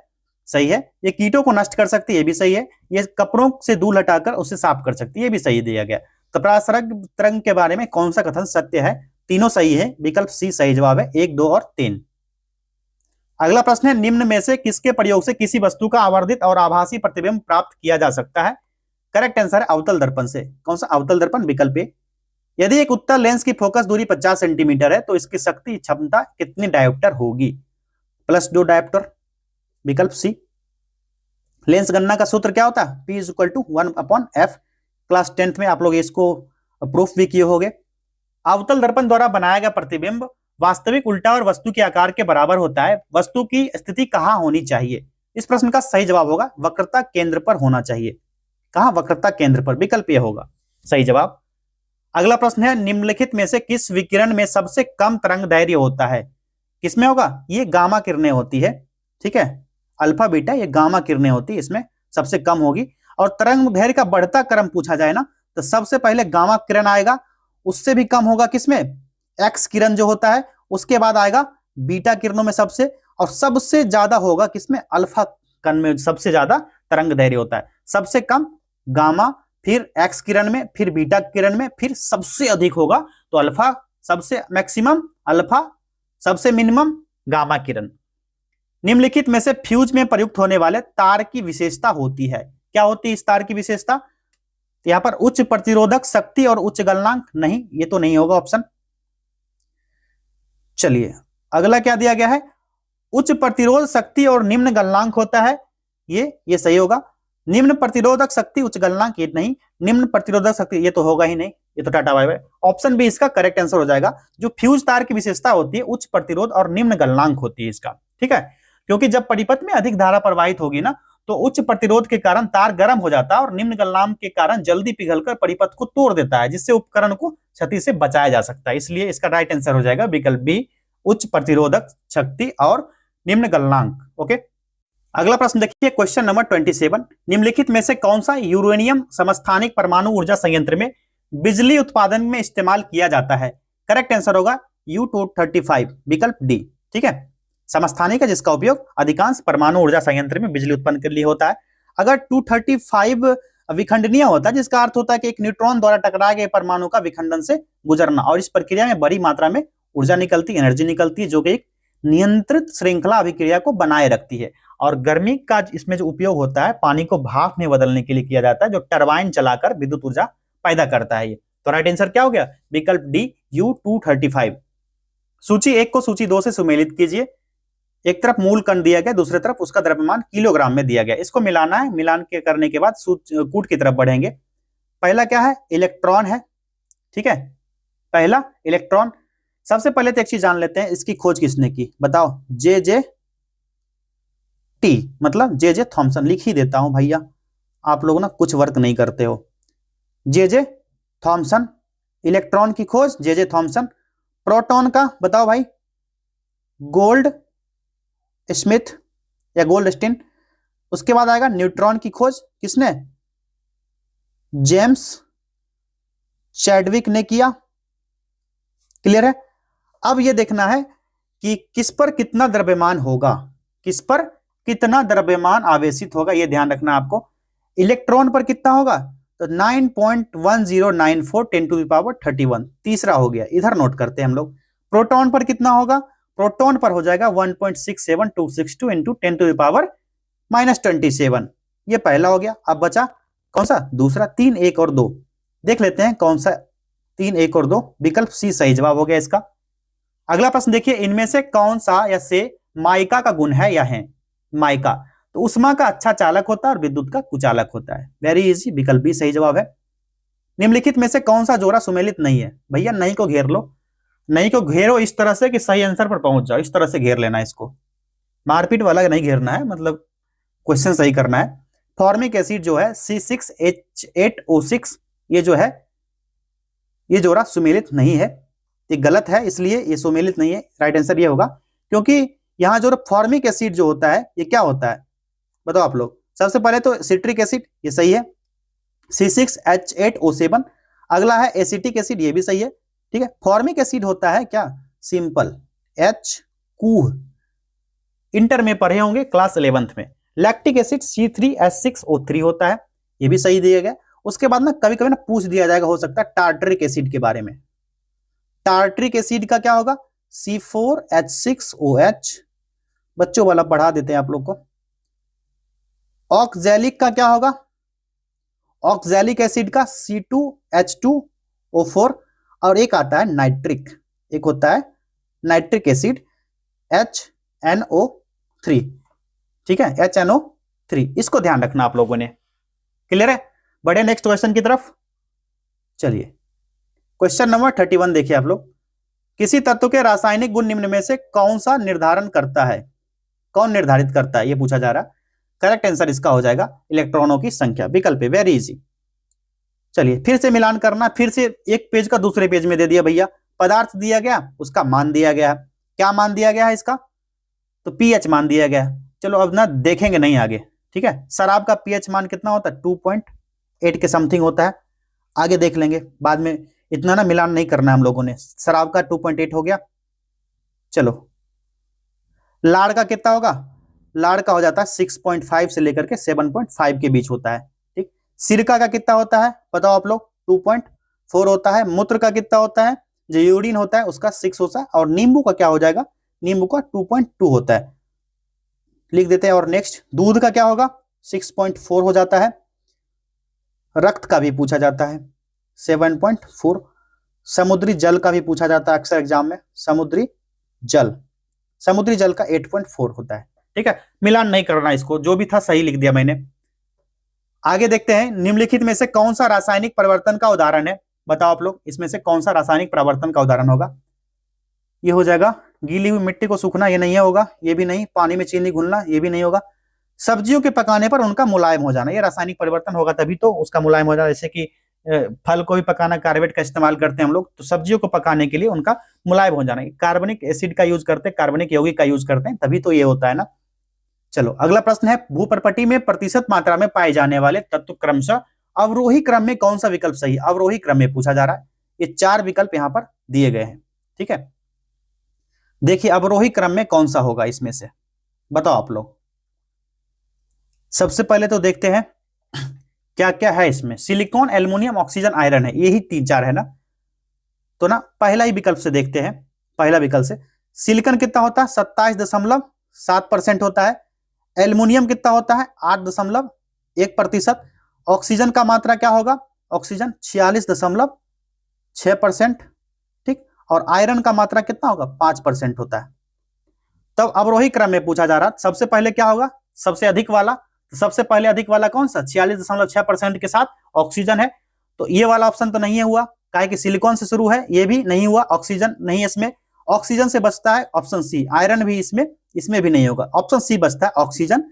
सही है। ये कीटों को नष्ट कर सकती है, ये भी सही है। ये कपड़ों से धूल हटाकर उसे साफ कर सकती है, ये भी सही दिया गया। तो परासरग तरंग के बारे में कौन सा कथन सत्य है? तीनों सही है, विकल्प सी सही जवाब है, 1, 2 और 3। अगला प्रश्न है, निम्न में से किसके प्रयोग से किसी वस्तु का आवर्धित और आभासी प्रतिबिंब प्राप्त किया जा सकता है? करेक्ट आंसर है अवतल दर्पण से। कौन सा? अवतल दर्पण, विकल्प ए। यदि एक उत्तल लेंस की फोकस दूरी 50 सेंटीमीटर है तो इसकी शक्ति क्षमता कितनी डायोप्टर होगी? +2 डायोप्टर, विकल्प सी। लेंस गणना का सूत्र क्या होता है? P = 1/f। क्लास 10th में आप लोग इसको प्रूफ भी किए होंगे। अवतल दर्पण द्वारा बनाया गया प्रतिबिंब वास्तविक उल्टा और वस्तु के आकार के बराबर होता है। वस्तु की स्थिति कहां होनी चाहिए? इस प्रश्न का सही जवाब होगा वक्रता केंद्र पर होना चाहिए। कहां? वक्रता केंद्र पर, विकल्प यह होगा सही जवाब। अगला प्रश्न है, निम्नलिखित में से किस विकिरण में सबसे कम तरंग दैर्घ्य होता है? किसमें होगा? ये गामा किरणें होती है, ठीक है, अल्फा बीटा, ये गामा किरणें होती है, इसमें सबसे कम होगी। और तरंग दैर्घ्य का बढ़ता क्रम पूछा जाए ना, तो सबसे पहले गामा किरण आएगा, उससे भी कम होगा किसमें? एक्स किरण जो होता है, उसके बाद आएगा बीटा किरणों में सबसे, और सबसे ज्यादा होगा किसमें? अल्फा कण में सबसे ज्यादा तरंग दैर्घ्य होता है। सबसे कम गामा, फिर एक्स किरण में, फिर बीटा किरण में, फिर सबसे अधिक होगा तो अल्फा, सबसे मैक्सिमम अल्फा, सबसे मिनिमम गामा किरण। निम्नलिखित में से फ्यूज में प्रयुक्त होने वाले तार की विशेषता होती है? क्या होती है इस तार की विशेषता? तो यहां पर उच्च प्रतिरोधक शक्ति और उच्च गलनांक, नहीं, ये तो नहीं होगा ऑप्शन। चलिए अगला क्या दिया गया है? उच्च प्रतिरोध शक्ति और निम्न गलनांक होता है, ये सही होगा। निम्न प्रतिरोधक शक्ति उच्च गलनांक, ये नहीं। निम्न प्रतिरोधक शक्ति, ये तो होगा ही नहीं, ये तो टाटा बाय बाय। ऑप्शन बी इसका करेक्ट आंसर हो जाएगा। जो फ्यूज तार की विशेषता होती है उच्च प्रतिरोध और निम्न गलनांक होती है इसका, ठीक है। क्योंकि जब परिपथ में अधिक धारा प्रवाहित होगी ना, तो उच्च प्रतिरोध के कारण तार गर्म हो जाता है और निम्न गलनांक के कारण जल्दी पिघलकर परिपथ को तोड़ देता है, जिससे उपकरण को क्षति से बचाया जा सकता है। इसलिए इसका राइट आंसर हो जाएगा विकल्प बी, उच्च प्रतिरोधक शक्ति और निम्न गलनांक। ओके, अगला प्रश्न देखिए, क्वेश्चन नंबर 27। निम्नलिखित में से कौन सा यूरेनियम समस्थानिक परमाणु ऊर्जा संयंत्र में बिजली उत्पादन में इस्तेमाल किया जाता है? करेक्ट आंसर होगा U-235, विकल्प डी, ठीक है। समस्थानिक है जिसका उपयोग अधिकांश परमाणु ऊर्जा संयंत्र में बिजली उत्पन्न के लिए होता है। अगर 235 विखंडनीय होता है, जिसका अर्थ होता है कि एक न्यूट्रॉन द्वारा टकराए गए परमाणु का विखंडन से गुजरना, और इस प्रक्रिया में बड़ी मात्रा में ऊर्जा निकलती, एनर्जी निकलती है, जो कि एक नियंत्रित श्रृंखला अभिक्रिया को बनाए रखती है। और गर्मी का इसमें जो उपयोग होता है, पानी को भाप में बदलने के लिए किया जाता है, जो टरबाइन चलाकर विद्युत ऊर्जा पैदा करता है। ये तो राइट आंसर क्या हो गया? विकल्प डी, U-235। सूची 1 को सूची 2 से सुमेलित कीजिए। एक तरफ मूल कण दिया गया, दूसरी तरफ उसका द्रव्यमान किलोग्राम में दिया गया। इसको मिलाना है, मिलान के करने के बाद कूट की तरफ बढ़ेंगे। पहला क्या है? इलेक्ट्रॉन है, ठीक है, पहला इलेक्ट्रॉन। सबसे पहले तो एक चीज जान लेते हैं, इसकी खोज किसने की? बताओ। जे टी, मतलब जे थॉमसन। लिख ही देता हूं भैया, आप लोग ना कुछ वर्क नहीं करते हो। जे थॉमसन, इलेक्ट्रॉन की खोज जे थॉमसन। प्रोटॉन का बताओ भाई, गोल्ड स्मिथ या गोल्डस्टीन। उसके बाद आएगा न्यूट्रॉन की खोज किसने? जेम्स चैडविक ने किया। क्लियर है? अब यह देखना है कि किस पर कितना द्रव्यमान होगा, किस पर कितना द्रव्यमान आवेशित होगा, यह ध्यान रखना आपको। इलेक्ट्रॉन पर कितना होगा? तो 9.1094 10⁻31, तीसरा हो गया, इधर नोट करते हैं हम लोग। प्रोटॉन पर कितना होगा? प्रोटॉन पर हो जाएगा 1.67262 इंटू 10⁻27, ये पहला हो गया। अब बचा कौन सा? दूसरा। 3, 1 और 2 देख लेते हैं कौन सा 3, 1 और 2। विकल्प सी सही जवाब हो गया इसका। अगला प्रश्न देखिए, इनमें से कौन सा या से माइका का गुण है या है? माइका तो उष्मा का अच्छा चालक होता है और विद्युत का कुचालक होता है। वेरी इजी, विकल्प बी सही जवाब है। निम्नलिखित में से कौन सा जोड़ा सुमेलित नहीं है? भैया नहीं को घेर लो, नहीं को घेरो इस तरह से कि सही आंसर पर पहुंच जाओ, इस तरह से घेर लेना इसको, मारपीट वाला नहीं घेरना है, मतलब क्वेश्चन सही करना है। फॉर्मिक एसिड जो है C6H8O6, ये जो है ये जोड़ा सुमेलित नहीं है, ये गलत है, इसलिए ये सुमेलित नहीं है। राइट आंसर ये होगा, क्योंकि यहां जो फॉर्मिक एसिड जो होता है ये क्या होता है बताओ आप लोग। सबसे पहले तो सिट्रिक एसिड, ये सही है, C6H8O7। अगला है एसिटिक एसिड, ये भी सही है, ठीक है। फॉर्मिक एसिड होता है क्या? Simple H, कूह। इंटर में पढ़े होंगे क्लास 11th में। लैक्टिक एसिड C3H6O3 होता है, ये भी सही दिया गया। उसके बाद ना कभी कभी ना पूछ दिया जाएगा, हो सकता है टार्टरिक एसिड के बारे में। टार्टरिक एसिड का क्या होगा? C4H6OH, बच्चों वाला पढ़ा देते हैं आप लोग को। ऑक्सैलिक का क्या होगा? ऑक्सैलिक एसिड का C2H2O4, और एक आता है नाइट्रिक, एक होता है नाइट्रिक एसिड HNO3, ठीक है, HNO3। इसको ध्यान रखना आप लोगों ने, क्लियर है? बढ़े नेक्स्ट क्वेश्चन की तरफ। चलिए क्वेश्चन नंबर 31 देखिए आप लोग। किसी तत्व के रासायनिक गुण निम्न में से कौन सा निर्धारण करता है, कौन निर्धारित करता है, ये पूछा जा रहा है। करेक्ट आंसर इसका हो जाएगा इलेक्ट्रॉनों की संख्या, विकल्प, वेरी इजी। चलिए फिर से मिलान करना, फिर से एक पेज का दूसरे पेज में दे दिया भैया। पदार्थ दिया गया, उसका मान दिया गया, क्या मान दिया गया है इसका? तो पीएच मान दिया गया। चलो अब ना देखेंगे नहीं आगे, ठीक है। शराब का पीएच मान कितना होता है? 2.8 के समथिंग होता है, आगे देख लेंगे बाद में, इतना ना मिलान नहीं करना है हम लोगों ने। शराब का 2.8 हो गया। चलो लाड़ का कितना होगा? लाड़ का हो जाता है 6.5 से लेकर के 7.5 के बीच होता है, ठीक। सिरका का कितना होता है बताओ आप लोग? 2.4 होता है। मूत्र का कितना होता है? जो यूरिन होता है उसका 6 होता है। और नींबू का क्या हो जाएगा? नींबू का 2.2 होता है, लिख देते हैं। और नेक्स्ट दूध का क्या होगा? 6.4 हो जाता है। रक्त का भी पूछा जाता है 7.4। समुद्री जल का भी पूछा जाता है अक्सर एग्जाम में, समुद्री जल, समुद्री जल का 8.4 होता है, ठीक है। मिलान नहीं करना इसको, जो भी था सही लिख दिया मैंने। आगे देखते हैं, निम्नलिखित में से कौन सा रासायनिक परिवर्तन का उदाहरण है? बताओ आप लोग, इसमें से कौन सा रासायनिक परिवर्तन का उदाहरण होगा? ये हो जाएगा गीली हुई मिट्टी को सूखना, ये नहीं होगा। ये भी नहीं। पानी में चीनी घुलना, ये भी नहीं होगा। सब्जियों के पकाने पर उनका मुलायम हो जाना, ये रासायनिक परिवर्तन होगा तभी तो उसका मुलायम हो जाना। जैसे कि फल को भी पकाना, कार्बेट का इस्तेमाल करते हैं हम लोग, तो सब्जियों को पकाने के लिए उनका मुलायम हो जाना, कार्बनिक एसिड का यूज करते हैं, कार्बनिक यौगिक का यूज करते हैं, तभी तो ये होता है ना। चलो अगला प्रश्न है, भूपर्पटी में प्रतिशत मात्रा में पाए जाने वाले तत्व क्रमशः अवरोही क्रम में कौन सा विकल्प सही? अवरोही क्रम में पूछा जा रहा है। ये 4 विकल्प यहां पर दिए गए हैं, ठीक है। देखिए अवरोही क्रम में कौन सा होगा इसमें से, बताओ आप लोग। सबसे पहले तो देखते हैं क्या क्या है इसमें। सिलिकॉन, एल्युमिनियम, ऑक्सीजन, आयरन है, यही 3-4 है ना। तो ना पहला ही विकल्प से देखते हैं। पहला विकल्प से सिलिकॉन कितना होता है? 27.7% होता है। एल्युमिनियम कितना होता है? 8.1%। ऑक्सीजन का मात्रा क्या होगा? ऑक्सीजन 46.6%, ठीक। और आयरन का मात्रा कितना होगा? 5% होता है। तब अवरोही क्रम में पूछा जा रहा, सबसे पहले क्या होगा? सबसे अधिक वाला। तो सबसे पहले अधिक वाला कौन सा? 46.6% के साथ ऑक्सीजन है, तो ये वाला ऑप्शन तो नहीं है हुआ, काहे कि सिलिकॉन से शुरू है, ये भी नहीं हुआ। ऑक्सीजन नहीं इसमें। ऑक्सीजन से बचता है ऑप्शन सी, आयरन भी इसमें भी नहीं होगा। ऑप्शन सी बचता है, ऑक्सीजन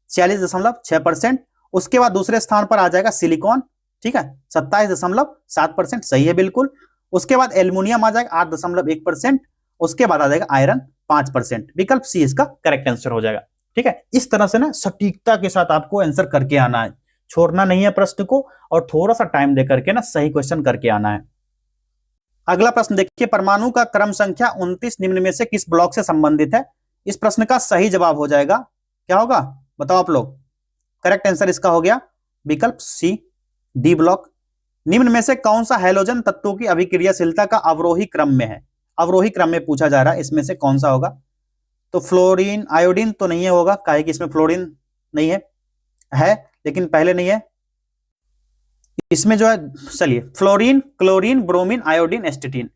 46.6%। उसके बाद दूसरे स्थान पर आ जाएगा सिलिकॉन, ठीक है, 27.7%, सही है बिल्कुल। उसके बाद एल्युमिनियम आ जाएगा 8.1%। उसके बाद आ जाएगा आयरन 5%। विकल्प सी इसका करेक्ट आंसर हो जाएगा, ठीक है। इस तरह से ना सटीकता के साथ आपको आंसर करके आना है, छोड़ना नहीं है प्रश्न को, और थोड़ा सा टाइम दे करके ना सही क्वेश्चन करके आना है। अगला प्रश्न देखिए, परमाणु का क्रम संख्या 29 निम्न में से किस ब्लॉक से संबंधित है? इस प्रश्न का सही जवाब हो जाएगा, क्या होगा बताओ आप लोग। करेक्ट आंसर इसका हो गया विकल्प सी, डी ब्लॉक। निम्न में से कौन सा हैलोजन तत्वों की अभिक्रियाशीलता का अवरोही क्रम में है? अवरोही क्रम में पूछा जा रहा है, इसमें से कौन सा होगा? तो फ्लोरीन, आयोडीन तो नहीं है होगा, काहे कि इसमें फ्लोरीन नहीं है लेकिन पहले नहीं है। इसमें जो है, चलिए फ्लोरीन, क्लोरीन, ब्रोमीन, आयोडीन, एस्टेटीन,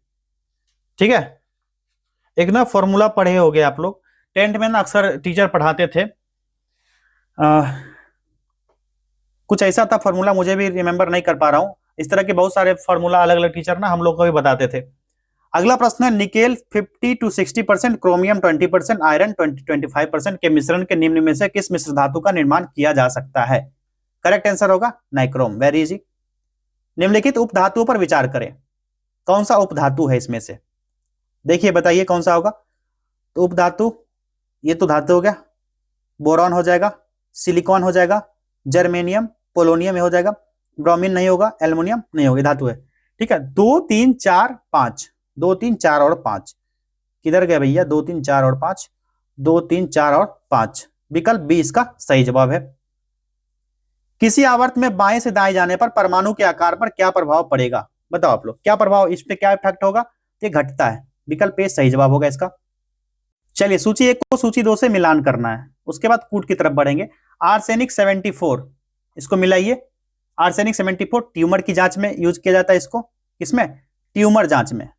ठीक है। एक ना फॉर्मूला पढ़े होगे आप लोग, 10th में ना अक्सर टीचर पढ़ाते थे। कुछ ऐसा था फॉर्मूला, मुझे भी रिमेंबर नहीं कर पा रहा हूं। इस तरह के बहुत सारे फॉर्मूला अलग अलग टीचर ना हम लोग को भी बताते थे। अगला प्रश्न है, निकेल 50 to 60%, क्रोमियम 20%, आयरन 20-25% के मिश्रण के निम्न में से किस मिश्र धातु का निर्माण किया जा सकता है? करेक्ट आंसर होगा नाइक्रोम, वेरी इजी। निम्नलिखित उपधातुओं पर विचार करें, कौन सा उपधातु है इसमें से? देखिए बताइए कौन सा होगा। तो उपधातु, ये तो धातु हो गया, बोरॉन हो जाएगा, सिलिकॉन हो जाएगा, जर्मेनियम, पोलोनियम हो जाएगा, ब्रोमीन नहीं होगा, एल्युमिनियम नहीं होगा, धातु है, ठीक है। 2, 3, 4, 5, 2, 3, 4 और 5 किधर गए भैया? 2, 3, 4 और 5, 2, 3, 4 और 5, विकल्प बी इसका सही जवाब है। किसी आवर्त में बाएं से दाएं जाने पर परमाणु के आकार पर क्या प्रभाव पड़ेगा? बताओ आप लोग, क्या प्रभाव, इस पे क्या इफेक्ट होगा? ये घटता है। विकल्प ए सही जवाब होगा इसका। चलिए सूची 1 को सूची 2 से मिलान करना है, उसके बाद कूट की तरफ बढ़ेंगे। आर्सेनिक 74, इसको मिलाइए। आर्सेनिक 74 ट्यूमर की जांच में यूज किया जाता है इसको। किसमें? ट्यूमर जांच में।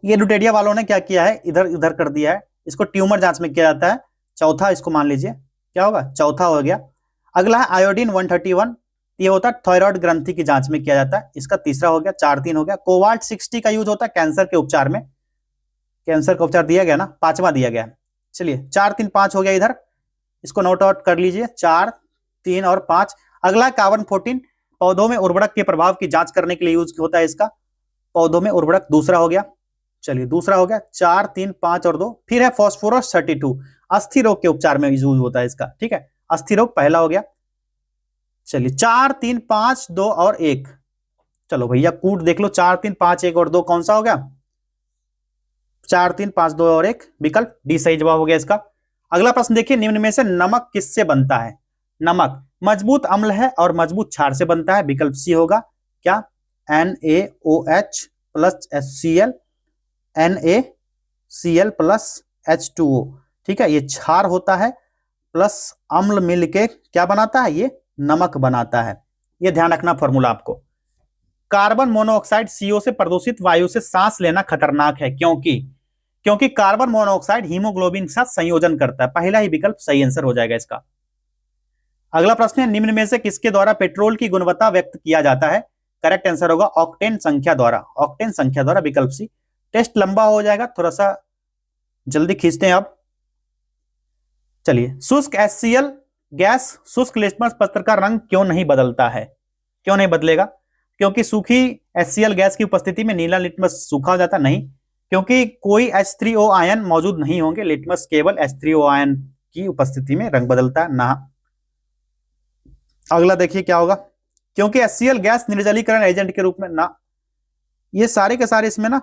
ये ड्यूटेरिया वालों ने क्या किया है, इधर इधर कर दिया है, इसको ट्यूमर जांच में किया जाता है। चौथा इसको मान लीजिए, क्या होगा? चौथा हो गया। अगला है आयोडीन 131, ये होता है थायराइड ग्रंथि की जांच में किया जाता है, इसका तीसरा हो गया। 4-3 हो गया। कोबाल्ट 60 का यूज होता है कैंसर के उपचार में, कैंसर का उपचार दिया गया ना, 5वां दिया गया। चलिए 4-3-5 हो गया इधर, इसको नोट आउट कर लीजिए, 4, 3 और 5। अगला कार्बन 14, पौधों में उर्वरक के प्रभाव की जांच करने के लिए यूज होता है इसका, पौधों में उर्वरक, दूसरा हो गया। चलिए दूसरा हो गया। 4, 3, 5 और 2। फिर है फॉस्फोरस 32, अस्थि रोग के उपचार में यूज होता है इसका, ठीक है, अस्थि रोग पहला हो गया। चलिए 4, 3, 5, 2 और 1। चलो भैया कूट देख लो, 4, 3, 5, 1 और 2 कौन सा हो गया? 4, 3, 5, 2 और 1, विकल्प डी सही जवाब हो गया इसका। अगला प्रश्न देखिए, निम्न में से नमक किससे बनता है? नमक मजबूत अम्ल है और मजबूत क्षार से बनता है, विकल्प सी होगा। क्या? NaOH plus HCl, NaCl plus H2O, ठीक है, ये क्षार होता है, प्लस अम्ल मिलके क्या बनाता है? ये नमक बनाता है। ये ध्यान रखना फॉर्मूला आपको। कार्बन मोनोऑक्साइड CO से प्रदूषित वायु से सांस लेना खतरनाक है, क्योंकि कार्बन मोनोऑक्साइड हीमोग्लोबिन के साथ संयोजन करता है। पहला ही विकल्प सही आंसर हो जाएगा इसका। अगला प्रश्न है, निम्न में से किसके द्वारा पेट्रोल की गुणवत्ता व्यक्त किया जाता है? करेक्ट आंसर होगा ऑक्टेन संख्या द्वारा, ऑक्टेन संख्या द्वारा, विकल्प सी। टेस्ट लंबा हो जाएगा, थोड़ा सा जल्दी खींचते हैं आप। चलिए, शुष्क HCl गैस शुष्क लिटमस पत्र का रंग क्यों नहीं बदलता है? क्यों नहीं बदलेगा? क्योंकि सूखी HCl गैस की उपस्थिति में नीला लिटमस सूखा हो जाता नहीं, क्योंकि कोई H3O आयन मौजूद नहीं होंगे, लिटमस केवल H3O आयन की उपस्थिति में रंग बदलता है ना। अगला देखिए क्या होगा, क्योंकि HCl गैस निर्जलीकरण एजेंट के रूप में ना। ये सारे के सारे इसमें ना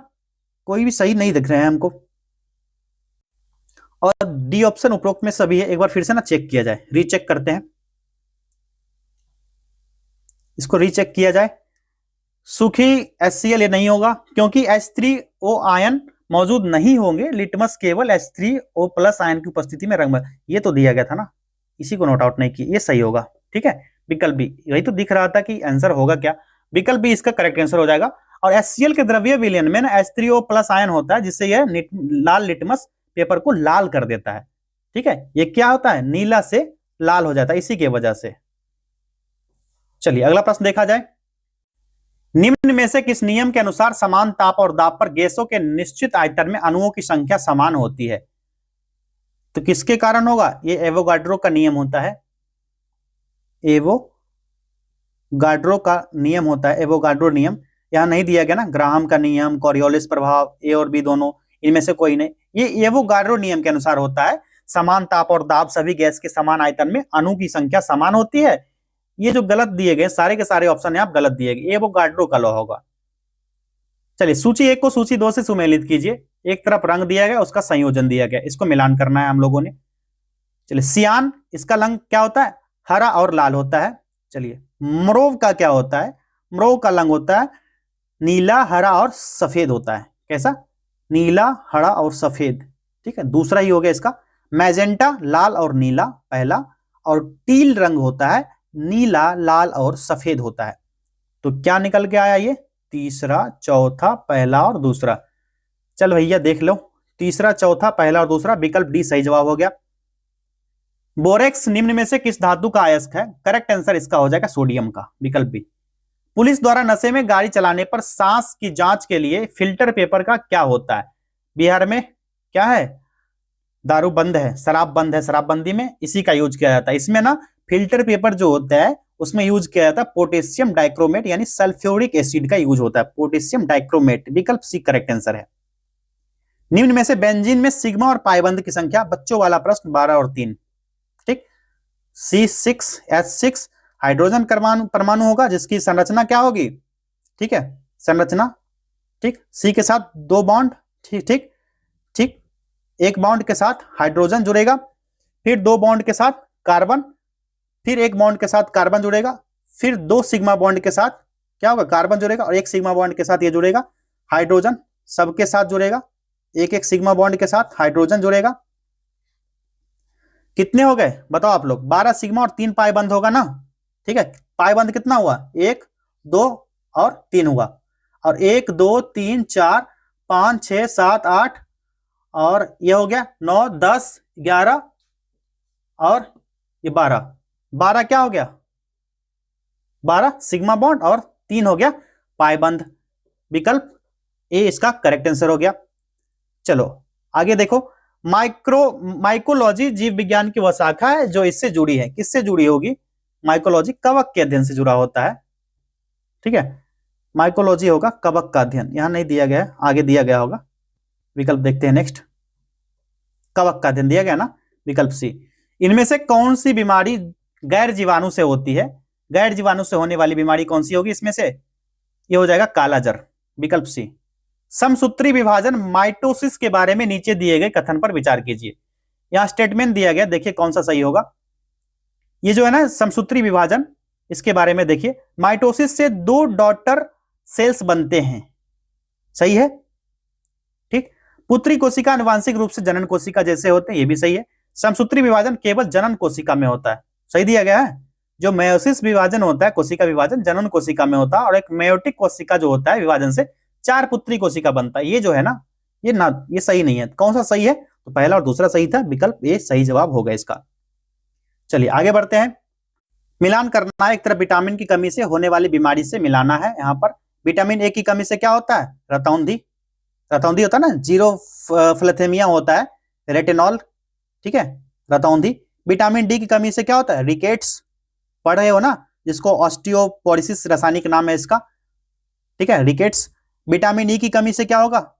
कोई भी सही नहीं दिख रहे हैं हमको, और डी ऑप्शन उपरोक्त में सभी है। एक बार फिर से ना चेक किया जाए, रीचेक करते हैं, इसको रीचेक किया जाए। सूखी HCl ये नहीं होगा, क्योंकि H3O आयन मौजूद नहीं होंगे, लिटमस केवल H3O प्लस आयन की उपस्थिति में रंग, ये तो दिया गया था ना, इसी को नोट आउट नहीं किया, ये सही होगा, ठीक है। विकल्प बी, वही तो दिख रहा था कि आंसर होगा क्या, विकल्प बी इसका करेक्ट आंसर हो जाएगा। और HCl के द्रव्य विलयन में ना H3O प्लस आयन होता है, जिससे यह लाल लिटमस पेपर को लाल कर देता है, ठीक है। ये क्या होता है? नीला से लाल हो जाता है, इसी के वजह से। चलिए अगला प्रश्न देखा जाए, निम्न में से किस नियम के अनुसार समान ताप और दाब पर गैसों के निश्चित आयतन में अणुओं की संख्या समान होती है? तो किसके कारण होगा? ये एवोगाड्रो का नियम होता है, एवोगाड्रो का नियम होता है, एवोगाड्रो नियम। यहां नहीं दिया गया ना, ग्राहम का नियम, कॉरियोलिस प्रभाव, ए और बी दोनों, इनमें से कोई नहीं। ये एवोगाड्रो नियम के अनुसार होता है, समान ताप और दाब सभी गैस के समान आयतन में अणु की संख्या समान होती है। ये जो गलत दिए गए सारे के सारे ऑप्शन है आप गलत दिए गए, एवोगाड्रो का लॉ होगा। चलिए सूची 1 को सूची 2 से सुमेलित कीजिए। एक तरफ रंग दिया गया, उसका संयोजन दिया गया, इसको मिलान करना है हम लोगों ने। चलिए सियान, इसका रंग क्या होता है? हरा और लाल होता है। चलिए म्रोव का क्या होता है? म्रोव का रंग होता है नीला, हरा और सफेद होता है। कैसा? नीला, हरा और सफेद, ठीक है, दूसरा ही हो गया इसका। मैजेंटा लाल और नीला पहला, और टील रंग होता है नीला, लाल और सफेद होता है। तो क्या निकल के आया? ये तीसरा, चौथा, पहला और दूसरा। चल भैया देख लो, तीसरा, चौथा, पहला और दूसरा, विकल्प डी सही जवाब हो गया। बोरेक्स निम्न में से किस धातु का अयस्क है? करेक्ट आंसर इसका हो जाएगा सोडियम का, विकल्प बी। पुलिस द्वारा नशे में गाड़ी चलाने पर सांस की जांच के लिए फिल्टर पेपर का क्या होता है? बिहार में क्या है? दारू बंद है, शराब बंद है, शराबबंदी में इसी का यूज किया जाता है। इसमें ना फिल्टर पेपर जो होता है उसमें यूज किया जाता है पोटेशियम डाइक्रोमेट यानी सल्फ्यूरिक एसिड का यूज होता है, पोटेशियम डाइक्रोमेट, विकल्प सी करेक्ट आंसर है। निम्न में से बेंजीन में सिग्मा और पाइबंद की संख्या, बच्चों वाला प्रश्न, 12 और 3, ठीक। C6H6 हाइड्रोजन परमाणु होगा, जिसकी संरचना क्या होगी? ठीक है, संरचना, ठीक, C के साथ 2 बॉन्ड, ठीक ठीक ठीक, एक बॉन्ड के साथ हाइड्रोजन जुड़ेगा, फिर 2 बॉन्ड के साथ कार्बन, फिर 1 बॉन्ड के साथ कार्बन जुड़ेगा, फिर 2 सिग्मा बॉन्ड के साथ क्या होगा, कार्बन जुड़ेगा, और 1 सिग्मा बॉन्ड के साथ ये जुड़ेगा हाइड्रोजन, सबके साथ जुड़ेगा, एक एक सिग्मा बॉन्ड के साथ हाइड्रोजन जुड़ेगा। कितने हो गए बताओ आप लोग, 12 सिग्मा और 3 पाई बंद होगा ना, ठीक है। पाई बंद कितना हुआ, 1 2 और 3 हुआ, और 1 2 3 4 5 6 7 8 और ये हो गया 9 10 11 और ये 12, 12 क्या हो गया, 12 सिग्मा बॉन्ड और 3 हो गया पाई बंद। विकल्प ए इसका करेक्ट आंसर हो गया। चलो आगे देखो, माइकोलॉजी जीव विज्ञान की वह शाखा है जो इससे जुड़ी है, किससे जुड़ी होगी, माइकोलॉजी कवक के अध्ययन से जुड़ा होता है, ठीक है। माइकोलॉजी होगा कवक का अध्ययन, यहां नहीं दिया गया है, आगे दिया गया होगा। विकल्प देखते हैं नेक्स्ट, कवक का अध्ययन दिया गया ना, विकल्प सी। इनमें से कौन सी बीमारी गैर जीवाणु से होती है, गैर जीवाणु से होने वाली बीमारी कौन सी होगी इसमें से, ये हो जाएगा कालाजर, विकल्प सी। समसूत्री विभाजन माइटोसिस के बारे में नीचे दिए गए कथन पर विचार कीजिए। यहां स्टेटमेंट दिया गया, देखिए कौन सा सही होगा। ये जो है ना समसूत्री विभाजन, इसके बारे में देखिए, माइटोसिस से 2 डॉटर सेल्स बनते हैं, सही है, ठीक। पुत्री कोशिका आनुवांशिक रूप से जनन कोशिका जैसे होते हैं, ये भी सही है। समसूत्री विभाजन केवल जनन कोशिका में होता है, सही दिया गया है। जो मेयोसिस विभाजन होता है, कोशिका विभाजन जनन कोशिका में होता है, और एक मेयोटिक कोशिका जो होता है विभाजन से 4 पुत्री कोशिका बनता है। ये जो है ना, ये सही नहीं है। कौन सा सही है, तो पहला और दूसरा सही था, विकल्प ए सही जवाब होगा इसका। चलिए आगे बढ़ते हैं। मिलान करना है, एक तरफ विटामिन की कमी से होने वाली बीमारी से मिलाना है। यहाँ पर विटामिन ए की कमी से क्या होता है, रतौंधी, रतौंधी होता है ना, जीरोफ्लैथेमिया होता है, रेटिनॉल, ठीक है, रतौंधी। विटामिन डी की कमी से क्या होता है, रिकेट्स, पढ़ रहे हो ना, जिसको ऑस्टियोपोरोसिस रासायनिक नाम है इसका, ठीक है, रिकेट्स। विटामिन ई की कमी से क्या होगा,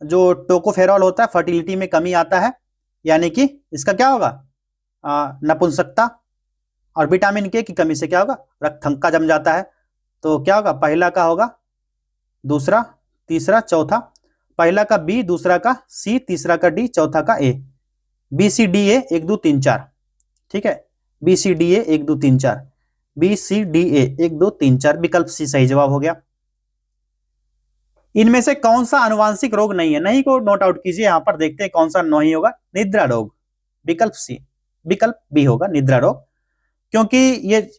जो टोकोफेरॉल होता है, फर्टिलिटी में कमी आता है, यानी कि इसका क्या होगा, नपुंसकता। और विटामिन के की कमी से क्या होगा, रक्तथंका जम जाता है। तो क्या होगा, पहला का होगा, दूसरा, तीसरा, चौथा, पहला का बी, दूसरा का सी, तीसरा का डी, चौथा का ए, बी सी डी ए 1 2 3 4, ठीक है, B C D A 1 2 3 4, B C D A 1 2 3 4, विकल्प सी सही जवाब हो गया। इनमें से कौन सा आनुवांशिक रोग नहीं है, नहीं को नोट आउट कीजिए, यहां पर देखते हैं कौन सा नहीं होगा, निद्रा रोग, विकल्प सी, विकल्प बी होगा निद्रा रोग। क्योंकि ये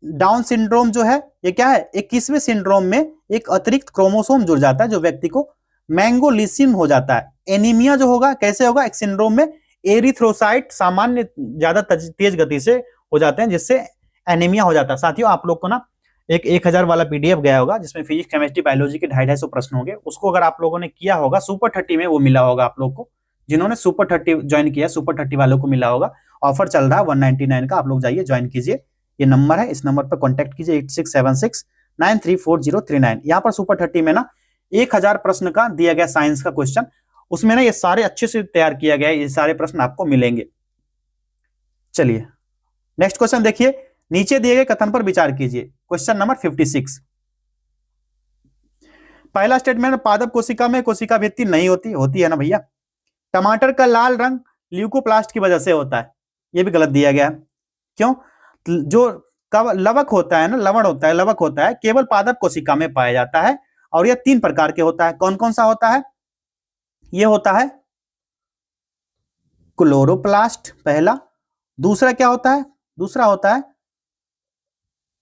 डाउन सिंड्रोम जो है, ये क्या है, 21वें सिंड्रोम में एक अतिरिक्त क्रोमोसोम जुड़ जाता है जो व्यक्ति को मैंगोलिसिन हो जाता है। एनीमिया जो होगा कैसे होगा, एक सिंड्रोम में एरिथ्रोसाइट सामान्य ज्यादा तेज गति से हो जाते हैं, जिससे एनीमिया हो जाता है। साथियों आप लोग को ना एक 1000 वाला पीडीएफ गया होगा, जिसमें फिजिक्स केमिस्ट्री बायोलॉजी के 250 प्रश्न होंगे, उसको अगर आप लोगों ने किया होगा सुपर 30 में वो मिला होगा आप लोग को, जिन्होंने सुपर 30 ज्वाइन किया, सुपर 30 वालों को मिला होगा। ऑफर चल रहा है 199 का, आप लोग जाइए ज्वाइन कीजिए। ये नंबर है, इस नंबर पर कॉन्टैक्ट कीजिए 8676934039। यहाँ पर सुपर 30 में ना 1000 प्रश्न का दिया गया साइंस का क्वेश्चन, उसमें ना ये सारे अच्छे से तैयार किया गया है, ये सारे प्रश्न आपको मिलेंगे। चलिए नेक्स्ट क्वेश्चन देखिए, नीचे दिए गए कथन पर विचार कीजिए। क्वेश्चन नंबर 56, पहला स्टेटमेंट, पादप कोशिका में कोशिका भित्ति नहीं होती, होती है ना भैया। टमाटर का लाल रंग ल्यूकोप्लास्ट की वजह से होता है, ये भी गलत दिया गया है। क्यों, जो लवक होता है ना, लवण होता है, लवक होता है, केवल पादप कोशिका में पाया जाता है, और यह 3 प्रकार के होता है। कौन कौन सा होता है, ये होता है क्लोरोप्लास्ट पहला, दूसरा क्या होता है, दूसरा होता है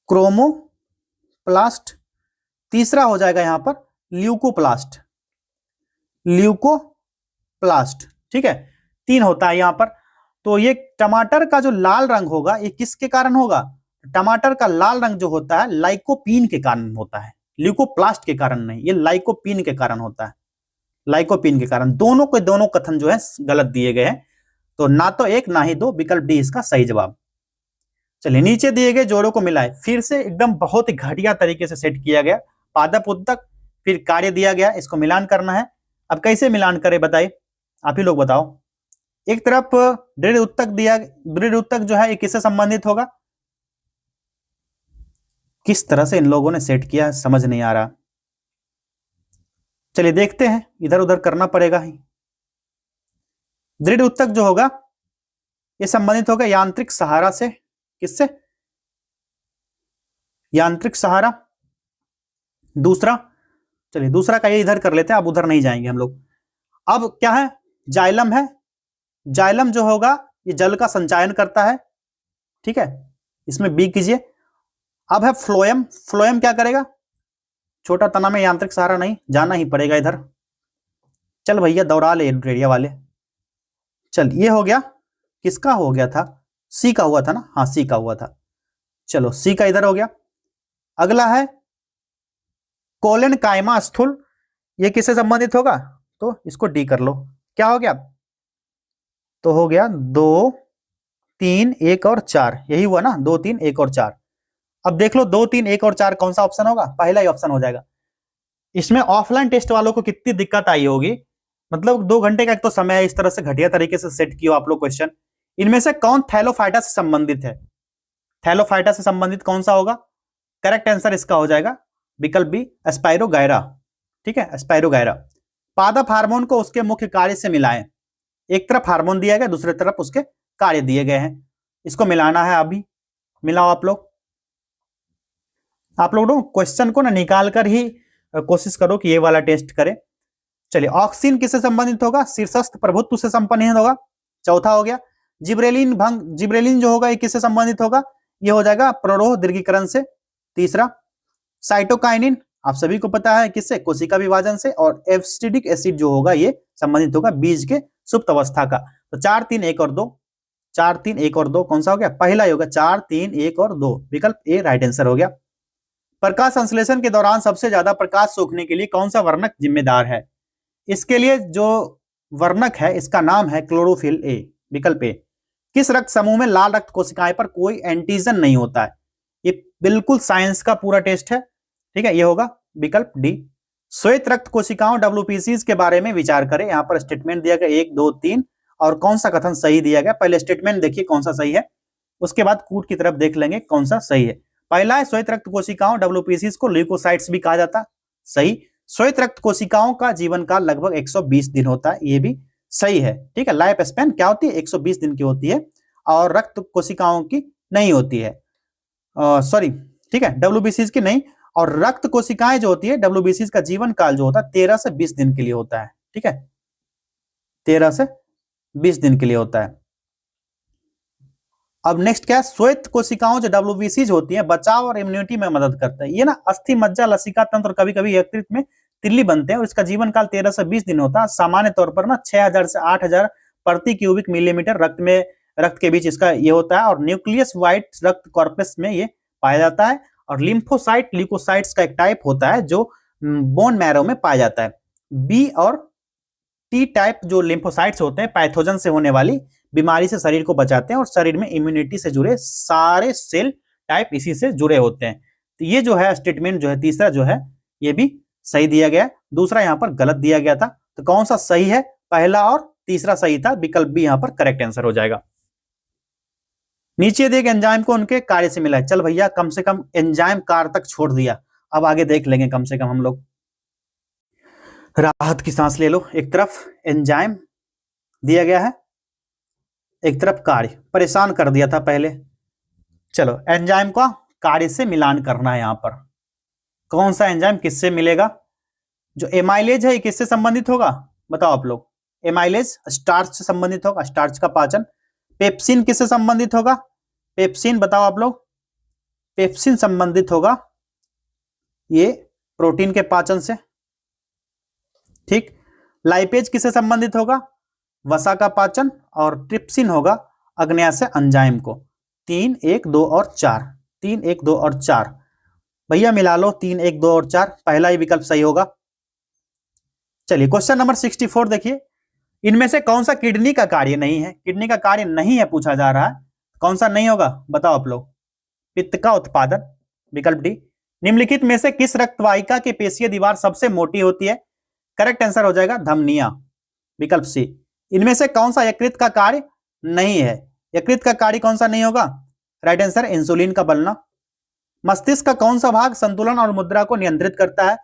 क्रोमोप्लास्ट, तीसरा हो जाएगा यहां पर ल्यूकोप्लास्ट, ल्यूकोप्लास्ट, ठीक है, 3 होता है यहां पर। तो ये टमाटर का जो लाल रंग होगा, ये किसके कारण होगा, टमाटर का लाल रंग जो होता है लाइकोपीन के कारण होता है, ल्यूकोप्लास्ट के कारण नहीं, ये लाइकोपीन के कारण होता है, लाइकोपीन के कारण। दोनों के दोनों कथन जो है गलत दिए गए हैं, तो ना तो एक ना ही दो, विकल्प डी इसका सही जवाब। चलिए नीचे दिए गए जोड़ों को मिलाए, फिर से एकदम बहुत ही घटिया तरीके से सेट किया गया, पादप उत्तक, फिर कार्य दिया गया, इसको मिलान करना है। अब कैसे मिलान करें बताइए, आप ही लोग बताओ। एक तरफ दृढ़ उत्तक दिया, दृढ़ उत्तक जो है ये किससे संबंधित होगा, किस तरह से इन लोगों ने सेट किया समझ नहीं आ रहा। चलिए देखते हैं, इधर उधर करना पड़ेगा ही। दृढ़ उत्तक जो होगा ये संबंधित होगा यांत्रिक सहारा से। किससे? यांत्रिक सहारा। दूसरा, चलिए दूसरा का ये इधर कर लेते हैं, अब उधर नहीं जाएंगे हम लोग। अब क्या है? जाइलम है। जाइलम जो होगा ये जल का संचायन करता है, ठीक है, इसमें बी कीजिए। अब है फ्लोएम। फ्लोएम क्या करेगा? छोटा तना में यांत्रिक सहारा नहीं, जाना ही पड़ेगा इधर। चल भैया दौड़ा ले रेडिया वाले। चल ये हो गया, किसका हो गया था? सी का हुआ था ना, हाँ सी का हुआ था। चलो सी का इधर हो गया। अगला है कोलेन कायमा स्थूल, ये किससे संबंधित होगा? तो इसको डी कर लो। क्या हो गया? तो हो गया 2, 3, 1 और 4, यही हुआ ना, 2, 3, 1 और 4। अब देख लो 2, 3, 1 और 4 कौन सा ऑप्शन होगा? पहला ही ऑप्शन हो जाएगा। इसमें ऑफलाइन टेस्ट वालों को कितनी दिक्कत आई होगी, मतलब 2 घंटे का एक तो समय है, इस तरह से घटिया तरीके से सेट किया आप लोग क्वेश्चन। इनमें से कौन थैलोफाइटा से संबंधित है? थैलोफाइटा से संबंधित कौन सा होगा? करेक्ट आंसर इसका हो जाएगा विकल्प बी, एस्पाइरोगायरा। ठीक है, एस्पाइरोगायरा। पादप हार्मोन को उसके मुख्य कार्य से मिलाएं। एक तरफ हार्मोन दिया गया, दूसरी तरफ उसके कार्य दिए गए हैं, इसको मिलाना है। अभी मिलाओ आप लोग क्वेश्चन को ना निकाल कर ही कोशिश करो कि ये वाला टेस्ट करें। चलिए ऑक्सीन किससे संबंधित होगा? शीर्षस्थ प्रभुत्व से संबंधित होगा। चौथा हो गया जिब्रेलिन भंग। जिब्रेलिन जो होगा ये किससे संबंधित होगा? ये हो जाएगा प्ररोह दीर्घीकरण से। तीसरा साइटोकाइनिन, आप सभी को पता है किससे? कोशिका विभाजन से। और एसिटिक एसिड जो होगा ये संबंधित होगा बीज के सुप्त अवस्था का। तो 4, 3, 1 और 2, 4, 3, 1 और 2 कौन सा हो गया? पहला ही होगा 4, 3, 1 और 2, विकल्प ए राइट आंसर हो गया। प्रकाश संश्लेषण के दौरान सबसे ज्यादा प्रकाश सोखने के लिए कौन सा वर्णक जिम्मेदार है? इसके लिए जो वर्णक है इसका नाम है क्लोरोफिल ए, विकल्प ए। किस रक्त समूह में लाल रक्त कोशिकाएं पर कोई एंटीजन नहीं होता है? ये बिल्कुल साइंस का पूरा टेस्ट है, ठीक है, ये होगा विकल्प डी। श्वेत रक्त कोशिकाओं डब्ल्यूपीसीज के बारे में विचार करें। यहां पर स्टेटमेंट दिया गया 1, 2, 3 और कौन सा कथन सही दिया गया? पहले स्टेटमेंट देखिए कौन सा सही है, उसके बाद कूट की तरफ देख लेंगे कौन सा सही है। पहला है श्वेत रक्त कोशिकाओं डब्ल्यूपीसीज को ल्यूकोसाइट्स भी कहा जाता, सही। श्वेत रक्त कोशिकाओं का जीवन काल लगभग 120 दिन होता है, ये भी सही है, ठीक है। लाइफ स्पैन क्या होती है? 120 दिन की होती है और रक्त कोशिकाओं की नहीं होती है, सॉरी, ठीक है, डब्ल्यूबीसीज की नहीं। और रक्त कोशिकाएं जो होती है डब्ल्यूबीसीज का जीवन काल जो होता है 13 से 20 दिन के लिए होता है, ठीक है, 13 से 20 दिन के लिए होता है। अब नेक्स्ट क्या है? श्वेत कोशिकाओं जो डब्ल्यूबीसीज होती है बचाव और इम्यूनिटी में मदद करता है। ये ना अस्थि मज्जा लसिका तंत्र कभी कभी यकृत में तिल्ली बनते हैं और इसका जीवन काल 13 से 20 दिन होता है। सामान्य तौर पर ना 6000 से 8000 प्रति क्यूबिक मिलीमीटर रक्त के बीच इसका ये होता है। और न्यूक्लियस व्हाइट रक्त कॉर्पस में ये पाया जाता है। और लिम्फोसाइट ल्यूकोसाइट्स का एक टाइप होता है जो बोन मैरो में पाया जाता है। बी और टी टाइप जो लिम्फोसाइट्स होते हैं पैथोजन से होने वाली बीमारी से शरीर को बचाते हैं और शरीर में इम्यूनिटी से जुड़े सारे सेल टाइप इसी से जुड़े होते हैं। तो ये जो है स्टेटमेंट जो है तीसरा जो है ये भी सही दिया गया है, दूसरा यहां पर गलत दिया गया था। तो कौन सा सही है? पहला और तीसरा सही था, विकल्प बी यहां पर करेक्ट आंसर हो जाएगा। नीचे दिए गए एंजाइम को उनके कार्य से मिला है। चल भैया कम से कम एंजाइम कार्य तक छोड़ दिया, अब आगे देख लेंगे कम से कम हम लोग। राहत की सांस ले लो। एक तरफ एंजाइम दिया गया है, एक तरफ कार्य, परेशान कर दिया था पहले। चलो एंजाइम का कार्य से मिलान करना है। यहां पर कौन सा एंजाइम किससे मिलेगा? जो एमाइलेज है ये किससे संबंधित होगा? बताओ आप लोग। एमाइलेज स्टार्च से संबंधित होगा, स्टार्च का पाचन। पेप्सिन किससे संबंधित होगा? पेप्सिन बताओ आप लोग। पेप्सिन संबंधित होगा ये प्रोटीन के पाचन से, ठीक। लाइपेज किससे संबंधित होगा? वसा का पाचन। और ट्रिप्सिन होगा अग्न्याशय एंजाइम को। 3, 1, 2 और 4, 3, 1, 2 और 4 भैया मिला लो। 3, 1, 2 और 4 पहला ही विकल्प सही होगा। चलिए क्वेश्चन नंबर 64 देखिए। इनमें से कौन सा किडनी का कार्य नहीं है? किडनी का कार्य नहीं है पूछा जा रहा है, कौन सा नहीं होगा बताओ आप लोग। पित्त का उत्पादन, विकल्प डी। निम्नलिखित में से किस रक्तवाहिका की पेशीय दीवार सबसे मोटी होती है? करेक्ट आंसर हो जाएगा धमनिया, विकल्प सी। इनमें से कौन सा यकृत का कार्य नहीं है? यकृत का कार्य कौन सा नहीं होगा? राइट आंसर इंसुलिन का बनना। मस्तिष्क का कौन सा भाग संतुलन और मुद्रा को नियंत्रित करता है?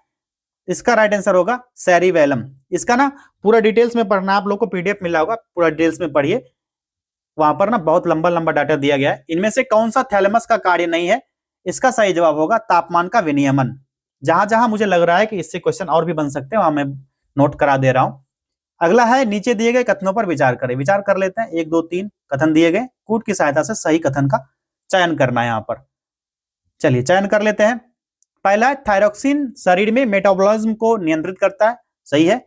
इसका राइट आंसर होगा सेरिबैलम। इसका ना पूरा डिटेल्स में पढ़ना, आप लोग को पीडीएफ मिला होगा, पूरा डिटेल्स में पढ़िए। वहां पर ना बहुत लंबा लंबा डाटा दिया गया है। इनमें से कौन सा थैलेमस का कार्य नहीं है? इसका सही जवाब होगा तापमान का विनियमन। जहां जहां मुझे लग रहा है कि इससे क्वेश्चन और भी बन सकते हैं वहां मैं नोट करा दे रहा हूं। अगला है नीचे दिए गए कथनों पर विचार करें। विचार कर लेते हैं, 1 2 3 कथन दिए गए, कूट की सहायता से सही कथन का चयन करना है यहां पर। चलिए चयन कर लेते हैं। पहला है थायरोक्सिन शरीर में मेटाबॉलिज्म को नियंत्रित करता है, सही है।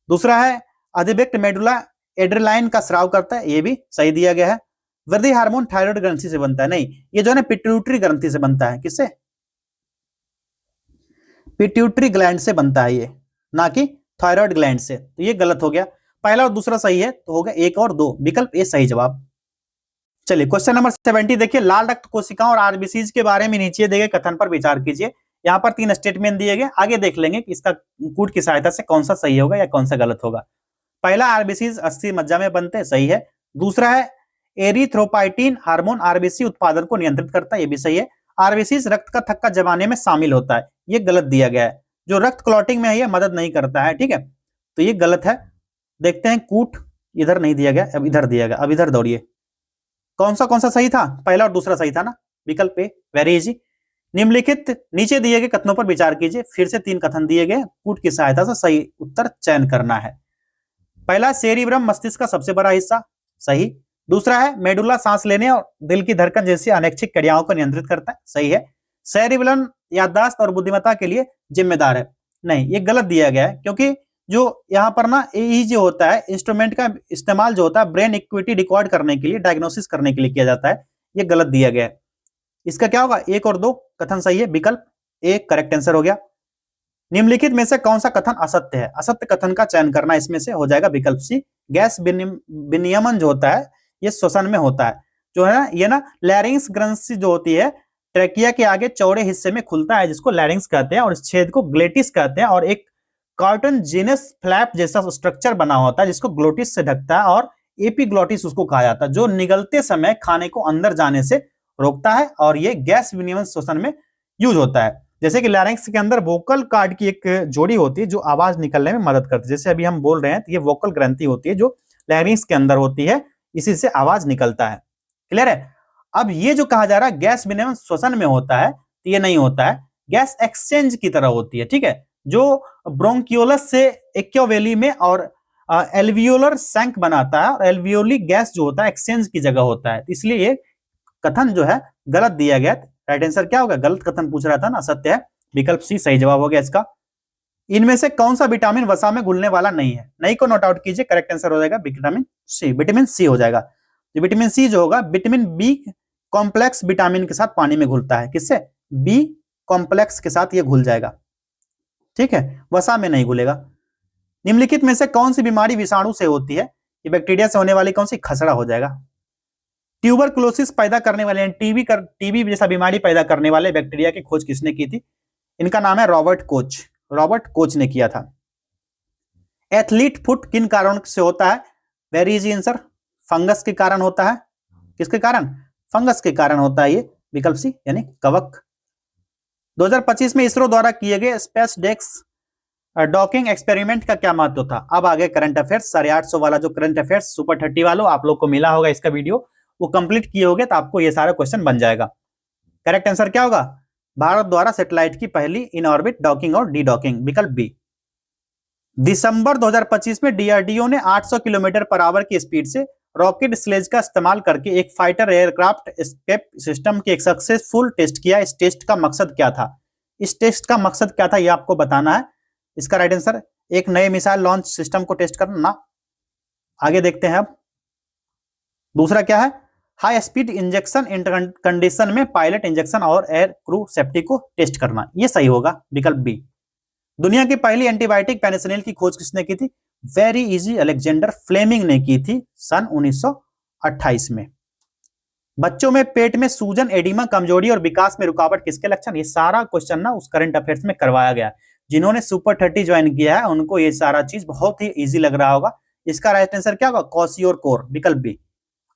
दूसरा है अधिव्यक्त मेडुला एड्रेनालाइन का स्राव करता है, ये भी सही दिया गया है। वृद्धि हार्मोन थायराइड ग्रंथि से बनता है, नहीं, ये जो है ना पिट्यूटरी ग्रंथि से बनता है। किससे? पिट्यूटरी ग्लैंड से बनता है ये, ना कि थायराइड ग्लैंड से। तो ये गलत हो गया। पहला और दूसरा सही है, तो हो गया 1 और 2, विकल्प ए सही जवाब। चलिए क्वेश्चन नंबर 70 देखिए, लाल रक्त कोशिकाओं और आरबीसीज के बारे में नीचे दिए गए कथन पर विचार कीजिए। यहाँ पर 3 स्टेटमेंट दिए गए, आगे देख लेंगे कि इसका कूट की सहायता से कौन सा सही होगा या कौन सा गलत होगा। पहला, आरबीसीज अस्थि मज्जा में बनते हैं, सही है। दूसरा है एरिथ्रोपाइटिन हार्मोन आरबीसी उत्पादन को नियंत्रित करता है, ये भी सही है। आरबीसीज रक्त का थक्का जमाने में शामिल होता है, ये गलत दिया गया है। जो रक्त क्लॉटिंग में है ये मदद नहीं करता है, ठीक है, तो ये गलत है। देखते हैं, कूट इधर नहीं दिया गया, अब इधर दिया गया। अब इधर दौड़िए, कौन सा सही था? पहला और दूसरा सही था ना, विकल्प ए, वेरी इजी। निम्नलिखित नीचे दिए गए कथनों पर विचार कीजिए। फिर से 3 कथन दिए गए, कूट की सहायता से सही उत्तर चयन करना है। पहला, सेरिब्रम मस्तिष्क का सबसे बड़ा हिस्सा, सही। दूसरा है मेडुला सांस लेने और दिल की धड़कन जैसी अनैच्छिक क्रियाओं को नियंत्रित करता है, सही है। सेरिब्रम याददाश्त और बुद्धिमत्ता के लिए जिम्मेदार है, नहीं, ये गलत दिया गया है। क्योंकि जो यहाँ पर ना EEG जो होता है, इंस्ट्रूमेंट का इस्तेमाल जो होता है ब्रेन एक्टिविटी रिकॉर्ड करने के लिए, डायग्नोसिस करने के लिए किया जाता है, ये गलत दिया गया है। इसका क्या होगा? 1 और 2 कथन सही है, विकल्प ए करेक्ट आंसर हो गया। निम्नलिखित में से कौन सा कथन असत्य है? असत्य कथन का चयन करना, इसमें से हो जाएगा विकल्प सी। गैस विनियमन जो होता है ये श्वसन में होता है, जो है ना, ये ना लैरिंग्स ग्रंथि जो होती है ट्रेकिया के आगे चौड़े हिस्से में खुलता है, जिसको लैरिंग्स कहते हैं, और इस छेद को ग्लेटिस कहते हैं, और एक कार्टनजिनस फ्लैप जैसा स्ट्रक्चर बना होता है जिसको ग्लोटिस से ढकता है, और एपिग्लोटिस उसको कहा जाता है, जो निगलते समय खाने को अंदर जाने से रोकता है, और ये गैस विनियमन श्वसन में यूज होता है। जैसे कि लैरिंक्स के अंदर वोकल कार्ड की एक जोड़ी होती है जो आवाज निकलने में मदद करती है। जैसे अभी हम बोल रहे हैं तो ये वोकल ग्रंथि होती है जो लैरिंक्स के अंदर होती है, इसी से आवाज निकलता है। क्लियर है? अब ये जो कहा जा रहा है गैस विनिमय श्वसन में होता है, तो ये नहीं होता है, गैस एक्सचेंज की तरह होती है, ठीक है, जो ब्रोंकियोलस से एक्योवेली में और एल्वियोलर सैंक बनाता है, और एल्वियोली गैस जो होता है एक्सचेंज की जगह होता है, इसलिए ये कथन जो है गलत दिया गया। राइट आंसर क्या होगा? गलत कथन पूछ रहा था ना, सत्य है, विकल्प सी सही जवाब हो गया इसका। इनमें से कौन सा विटामिन वसा में घुलने वाला नहीं है? नहीं को नोट आउट कीजिए, करेक्ट आंसर हो जाएगा विटामिन सी, विटामिन सी हो जाएगा। तो विटामिन सी जो होगा विटामिन बी कॉम्प्लेक्स विटामिन के साथ पानी में घुलता है। किससे? बी कॉम्प्लेक्स के साथ ये घुल जाएगा, ठीक है, वसा में नहीं घुलेगा। निम्नलिखित में से कौन सी बीमारी विषाणु से होती है? ये बैक्टीरिया से होने वाली कौन सी? खसरा हो जाएगा। ट्यूबरकुलोसिस पैदा करने वाले टीबी जैसा बीमारी पैदा करने वाले बैक्टीरिया की खोज किसने की थी? इनका नाम है रॉबर्ट कोच। रॉबर्ट कोच ने किया था। एथलीट फुट किन कारणों से होता है? वेरी इजी आंसर, फंगस के कारण होता है। किसके कारण? फंगस के कारण होता है ये, विकल्प सी यानी कवक। 2025 में इसरो द्वारा किए गए स्पेस डेक्स डॉकिंग एक्सपेरिमेंट का क्या महत्व था? अब आगे करंट अफेयर्स 850 वाला जो करंट अफेयर्स सुपर 30 वालों आप लोग को मिला होगा इसका वीडियो, वो कंप्लीट किए होगे तो आपको ये सारा क्वेश्चन बन जाएगा। करेक्ट आंसर क्या होगा? भारत द्वारा सैटेलाइट की पहली इन ऑर्बिट डॉकिंग और डी डॉकिंग, विकल्प बी। दिसंबर 2025 में डीआरडीओ ने 800 किलोमीटर पर आवर की स्पीड से रॉकेट स्लेज का इस्तेमाल करके एक फाइटर एयरक्राफ्ट एस्केप सिस्टम की एक सक्सेसफुल टेस्ट किया। इस टेस्ट का मकसद क्या था? इस टेस्ट का मकसद क्या था ये आपको बताना है। इसका राइट आंसर एक नए मिसाइल लॉन्च सिस्टम को टेस्ट करना। आगे देखते हैं अब दूसरा क्या है? हाई स्पीड इंजेक्शन कंडीशन में पायलट इंजेक्शन और एयर क्रू सेफ्टी को टेस्ट करना, ये सही होगा, विकल्प बी। दुनिया की पहली एंटीबायोटिक पेनिसिलिन की खोज किसने की थी? वेरी इजी, अलेक्जेंडर फ्लेमिंग ने की थी सन 1928 में। बच्चों में पेट में सूजन, एडिमा, कमजोरी और विकास में रुकावट किसके लक्षण? ये सारा क्वेश्चन ना उस करंट अफेयर्स में करवाया गया। जिन्होंने सुपर 30 ज्वाइन किया है उनको ये सारा चीज बहुत ही इजी लग रहा होगा। इसका राइट आंसर क्या होगा? कॉसियोर कोर, विकल्प बी।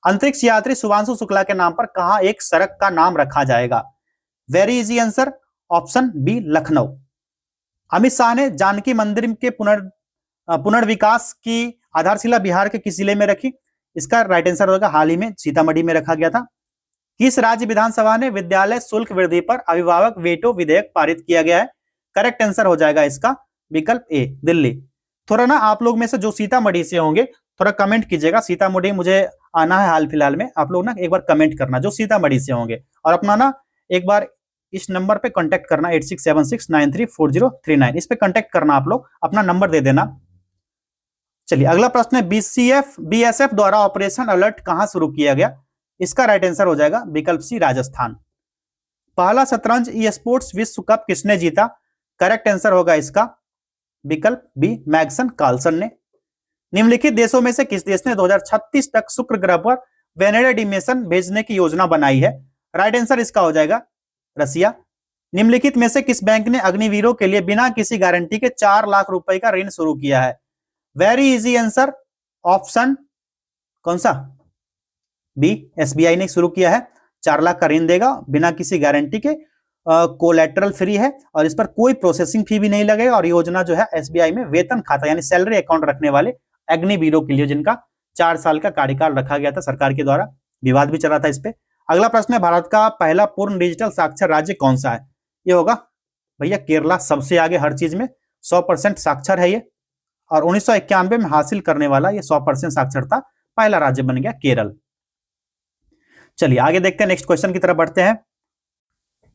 अंतरिक्ष यात्री शुभांशु शुक्ला के नाम पर कहां एक सड़क का नाम रखा जाएगा? Very easy answer, option B, Lucknow. Amit Shah ने जानकी मंदिर के पुनर्विकास की आधारशिला बिहार के किस जिले में रखी? इसका राइट आंसर होगा हाल ही में सीतामढ़ी में रखा गया था। किस राज्य विधानसभा ने विद्यालय शुल्क वृद्धि पर अभिभावक वेटो विधेयक पारित किया गया है? करेक्ट आंसर हो जाएगा इसका विकल्प ए, दिल्ली। थोड़ा ना आप लोग में से जो सीतामढ़ी से होंगे थोड़ा कमेंट कीजिएगा, सीतामढ़ी मुझे आना है हाल फिलहाल में, आप लोग ना एक बार कमेंट करना जो सीतामढ़ी से होंगे, और अपना ना एक बार इस नंबर पे कांटेक्ट करना 8676934039, इस पे कांटेक्ट करना, आप लोग अपना नंबर दे देना। चलिए अगला प्रश्न है, बीएसएफ द्वारा ऑपरेशन अलर्ट कहां शुरू किया गया? इसका राइट आंसर हो जाएगा विकल्प सी, राजस्थान। पहला शतरंज ई स्पोर्ट्स विश्व कप किसने जीता? करेक्ट आंसर होगा इसका विकल्प बी, मैग्सन कार्लसन ने। निम्नलिखित देशों में से किस देश ने 2036 तक शुक्र ग्रह पर वेनेडिक्ट मिशन भेजने की योजना बनाई है? राइट आंसर इसका हो जाएगा रसिया। निम्नलिखित में से किस बैंक ने अग्निवीरों के लिए बिना किसी गारंटी के 4 लाख रुपए का ऋण शुरू किया है? वेरी इजी आंसर, ऑप्शन कौन सा? बी, एसबीआई ने शुरू किया है। 4 लाख का ऋण देगा बिना किसी गारंटी के, कोलैटरल फ्री है और इस पर कोई प्रोसेसिंग फी भी नहीं लगेगा। और योजना जो है एसबीआई में वेतन खाता यानी सैलरी अकाउंट रखने वाले अग्निवीरों के लिए, जिनका 4 साल का कार्यकाल रखा गया था सरकार के द्वारा, विवाद भी चला था इस पे। अगला प्रश्न है, भारत का पहला पूर्ण डिजिटल साक्षर राज्य कौन सा है? ये होगा भैया केरला, सबसे आगे हर चीज में 100% साक्षर है ये, और 1991 में हासिल करने वाला ये 100% साक्षरता पहला राज्य बन गया केरल। चलिए आगे देखते हैं, नेक्स्ट क्वेश्चन की तरफ बढ़ते हैं।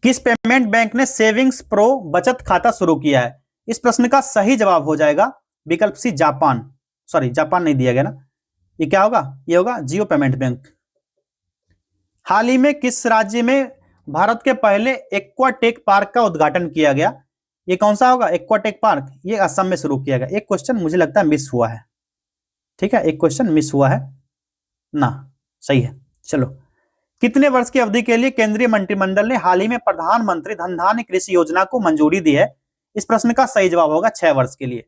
किस पेमेंट बैंक ने सेविंग्स प्रो बचत खाता शुरू किया है? इस प्रश्न का सही जवाब हो जाएगा विकल्प सी, जापान। सॉरी, जापान नहीं दिया गया ना, ये क्या होगा? ये होगा जियो पेमेंट बैंक। हाल ही में किस राज्य में भारत के पहले एक्वाटेक पार्क का उद्घाटन किया गया? ये कौन सा होगा एक्वाटेक पार्क? ये असम में शुरू किया गया। एक क्वेश्चन मुझे लगता है मिस हुआ है, ठीक है, एक क्वेश्चन मिस हुआ है ना, सही है। चलो, कितने वर्ष की अवधि के लिए केंद्रीय मंत्रिमंडल ने हाल ही में प्रधानमंत्री धन धान्य कृषि योजना को मंजूरी दी है? इस प्रश्न का सही जवाब होगा 6 वर्ष के लिए।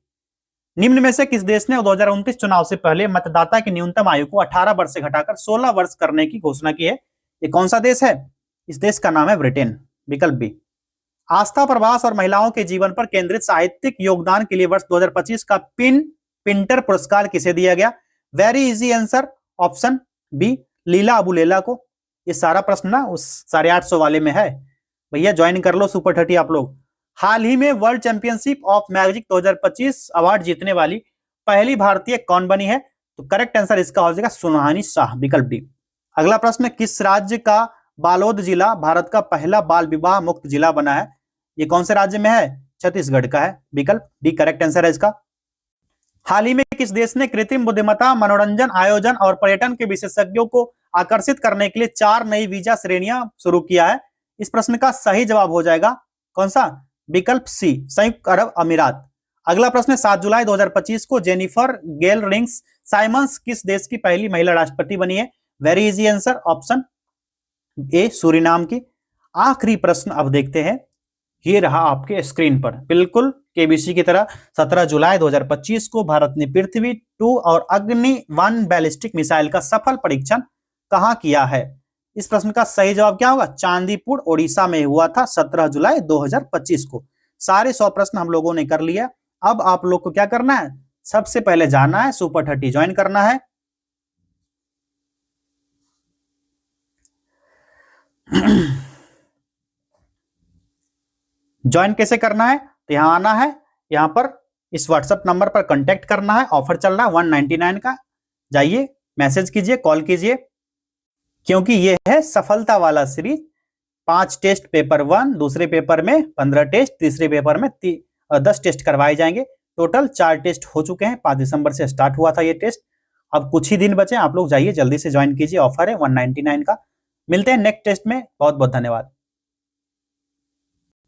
निम्न में से किस देश ने 2029 चुनाव से पहले मतदाता की न्यूनतम आयु को 18 वर्ष से घटाकर 16 वर्ष करने की घोषणा की है? ये कौन सा देश है? इस देश का नाम है ब्रिटेन, विकल्प बी। आस्था, प्रवास और महिलाओं के जीवन पर केंद्रित साहित्यिक योगदान के लिए वर्ष 2025 का पिंटर पुरस्कार किसे दिया गया? Very easy answer, option B, Leila Aboulela को। ये सारा प्रश्न ना उस 850 वाले में है, भैया ज्वाइन कर लो सुपर 30 आप लोग। हाल ही में world championship of magic 2025 award जीतने वाली पहली भारतीय कौन बनी है? तो करेक्ट आंसर इसका हो जाएगा सुनहानी शाह, विकल्प डी। अगला प्रश्न, किस राज्य का बालोद जिला भारत का पहला बाल विवाह मुक्त जिला बना है? ये कौन से राज्य में है? छत्तीसगढ़ का है, विकल्प डी करेक्ट आंसर है इसका। हाल ही में किस देश ने कृत्रिम बुद्धिमत्ता, मनोरंजन, आयोजन और पर्यटन के विशेषज्ञों को आकर्षित करने के लिए 4 नई वीजा श्रेणियां शुरू किया है? इस प्रश्न का सही जवाब हो जाएगा कौन सा? विकल्प सी, संयुक्त अरब अमीरात। अगला प्रश्न, 7 जुलाई 2025 को जेनिफर गेल रिंग्स साइमंस किस देश की पहली महिला राष्ट्रपति बनी है? Very easy answer, option A, Suriname की। आखिरी प्रश्न अब देखते हैं, ये रहा आपके स्क्रीन पर, बिल्कुल केबीसी की तरह। 17 जुलाई 2025 को भारत ने पृथ्वी 2 और अग्नि 1 बैलिस्टिक मिसाइल का सफल परीक्षण कहां किया है? इस प्रश्न का सही जवाब क्या होगा? चांदीपुर ओडिशा में हुआ था 17 जुलाई 2025 को। सारे 100 प्रश्न हम लोगों ने कर लिया। अब आप लोग को क्या करना है? सबसे पहले जाना है सुपर 30 ज्वाइन करना है। ज्वाइन कैसे करना है? तो यहां आना है, यहां पर इस व्हाट्सएप नंबर पर कांटेक्ट करना है, ऑफर चल रहा है 199 का, जाइए मैसेज कीजिए, कॉल कीजिए, क्योंकि ये है सफलता वाला सीरीज। 5 टेस्ट पेपर 1, दूसरे पेपर में 15 टेस्ट, तीसरे पेपर में 10 टेस्ट करवाए जाएंगे। टोटल 4 टेस्ट हो चुके हैं, 5 दिसंबर से स्टार्ट हुआ था ये टेस्ट। अब कुछ ही दिन बचे, आप लोग जाइए जल्दी से ज्वाइन कीजिए, ऑफर है 199 का। मिलते हैं नेक्स्ट टेस्ट में, बहुत बहुत धन्यवाद।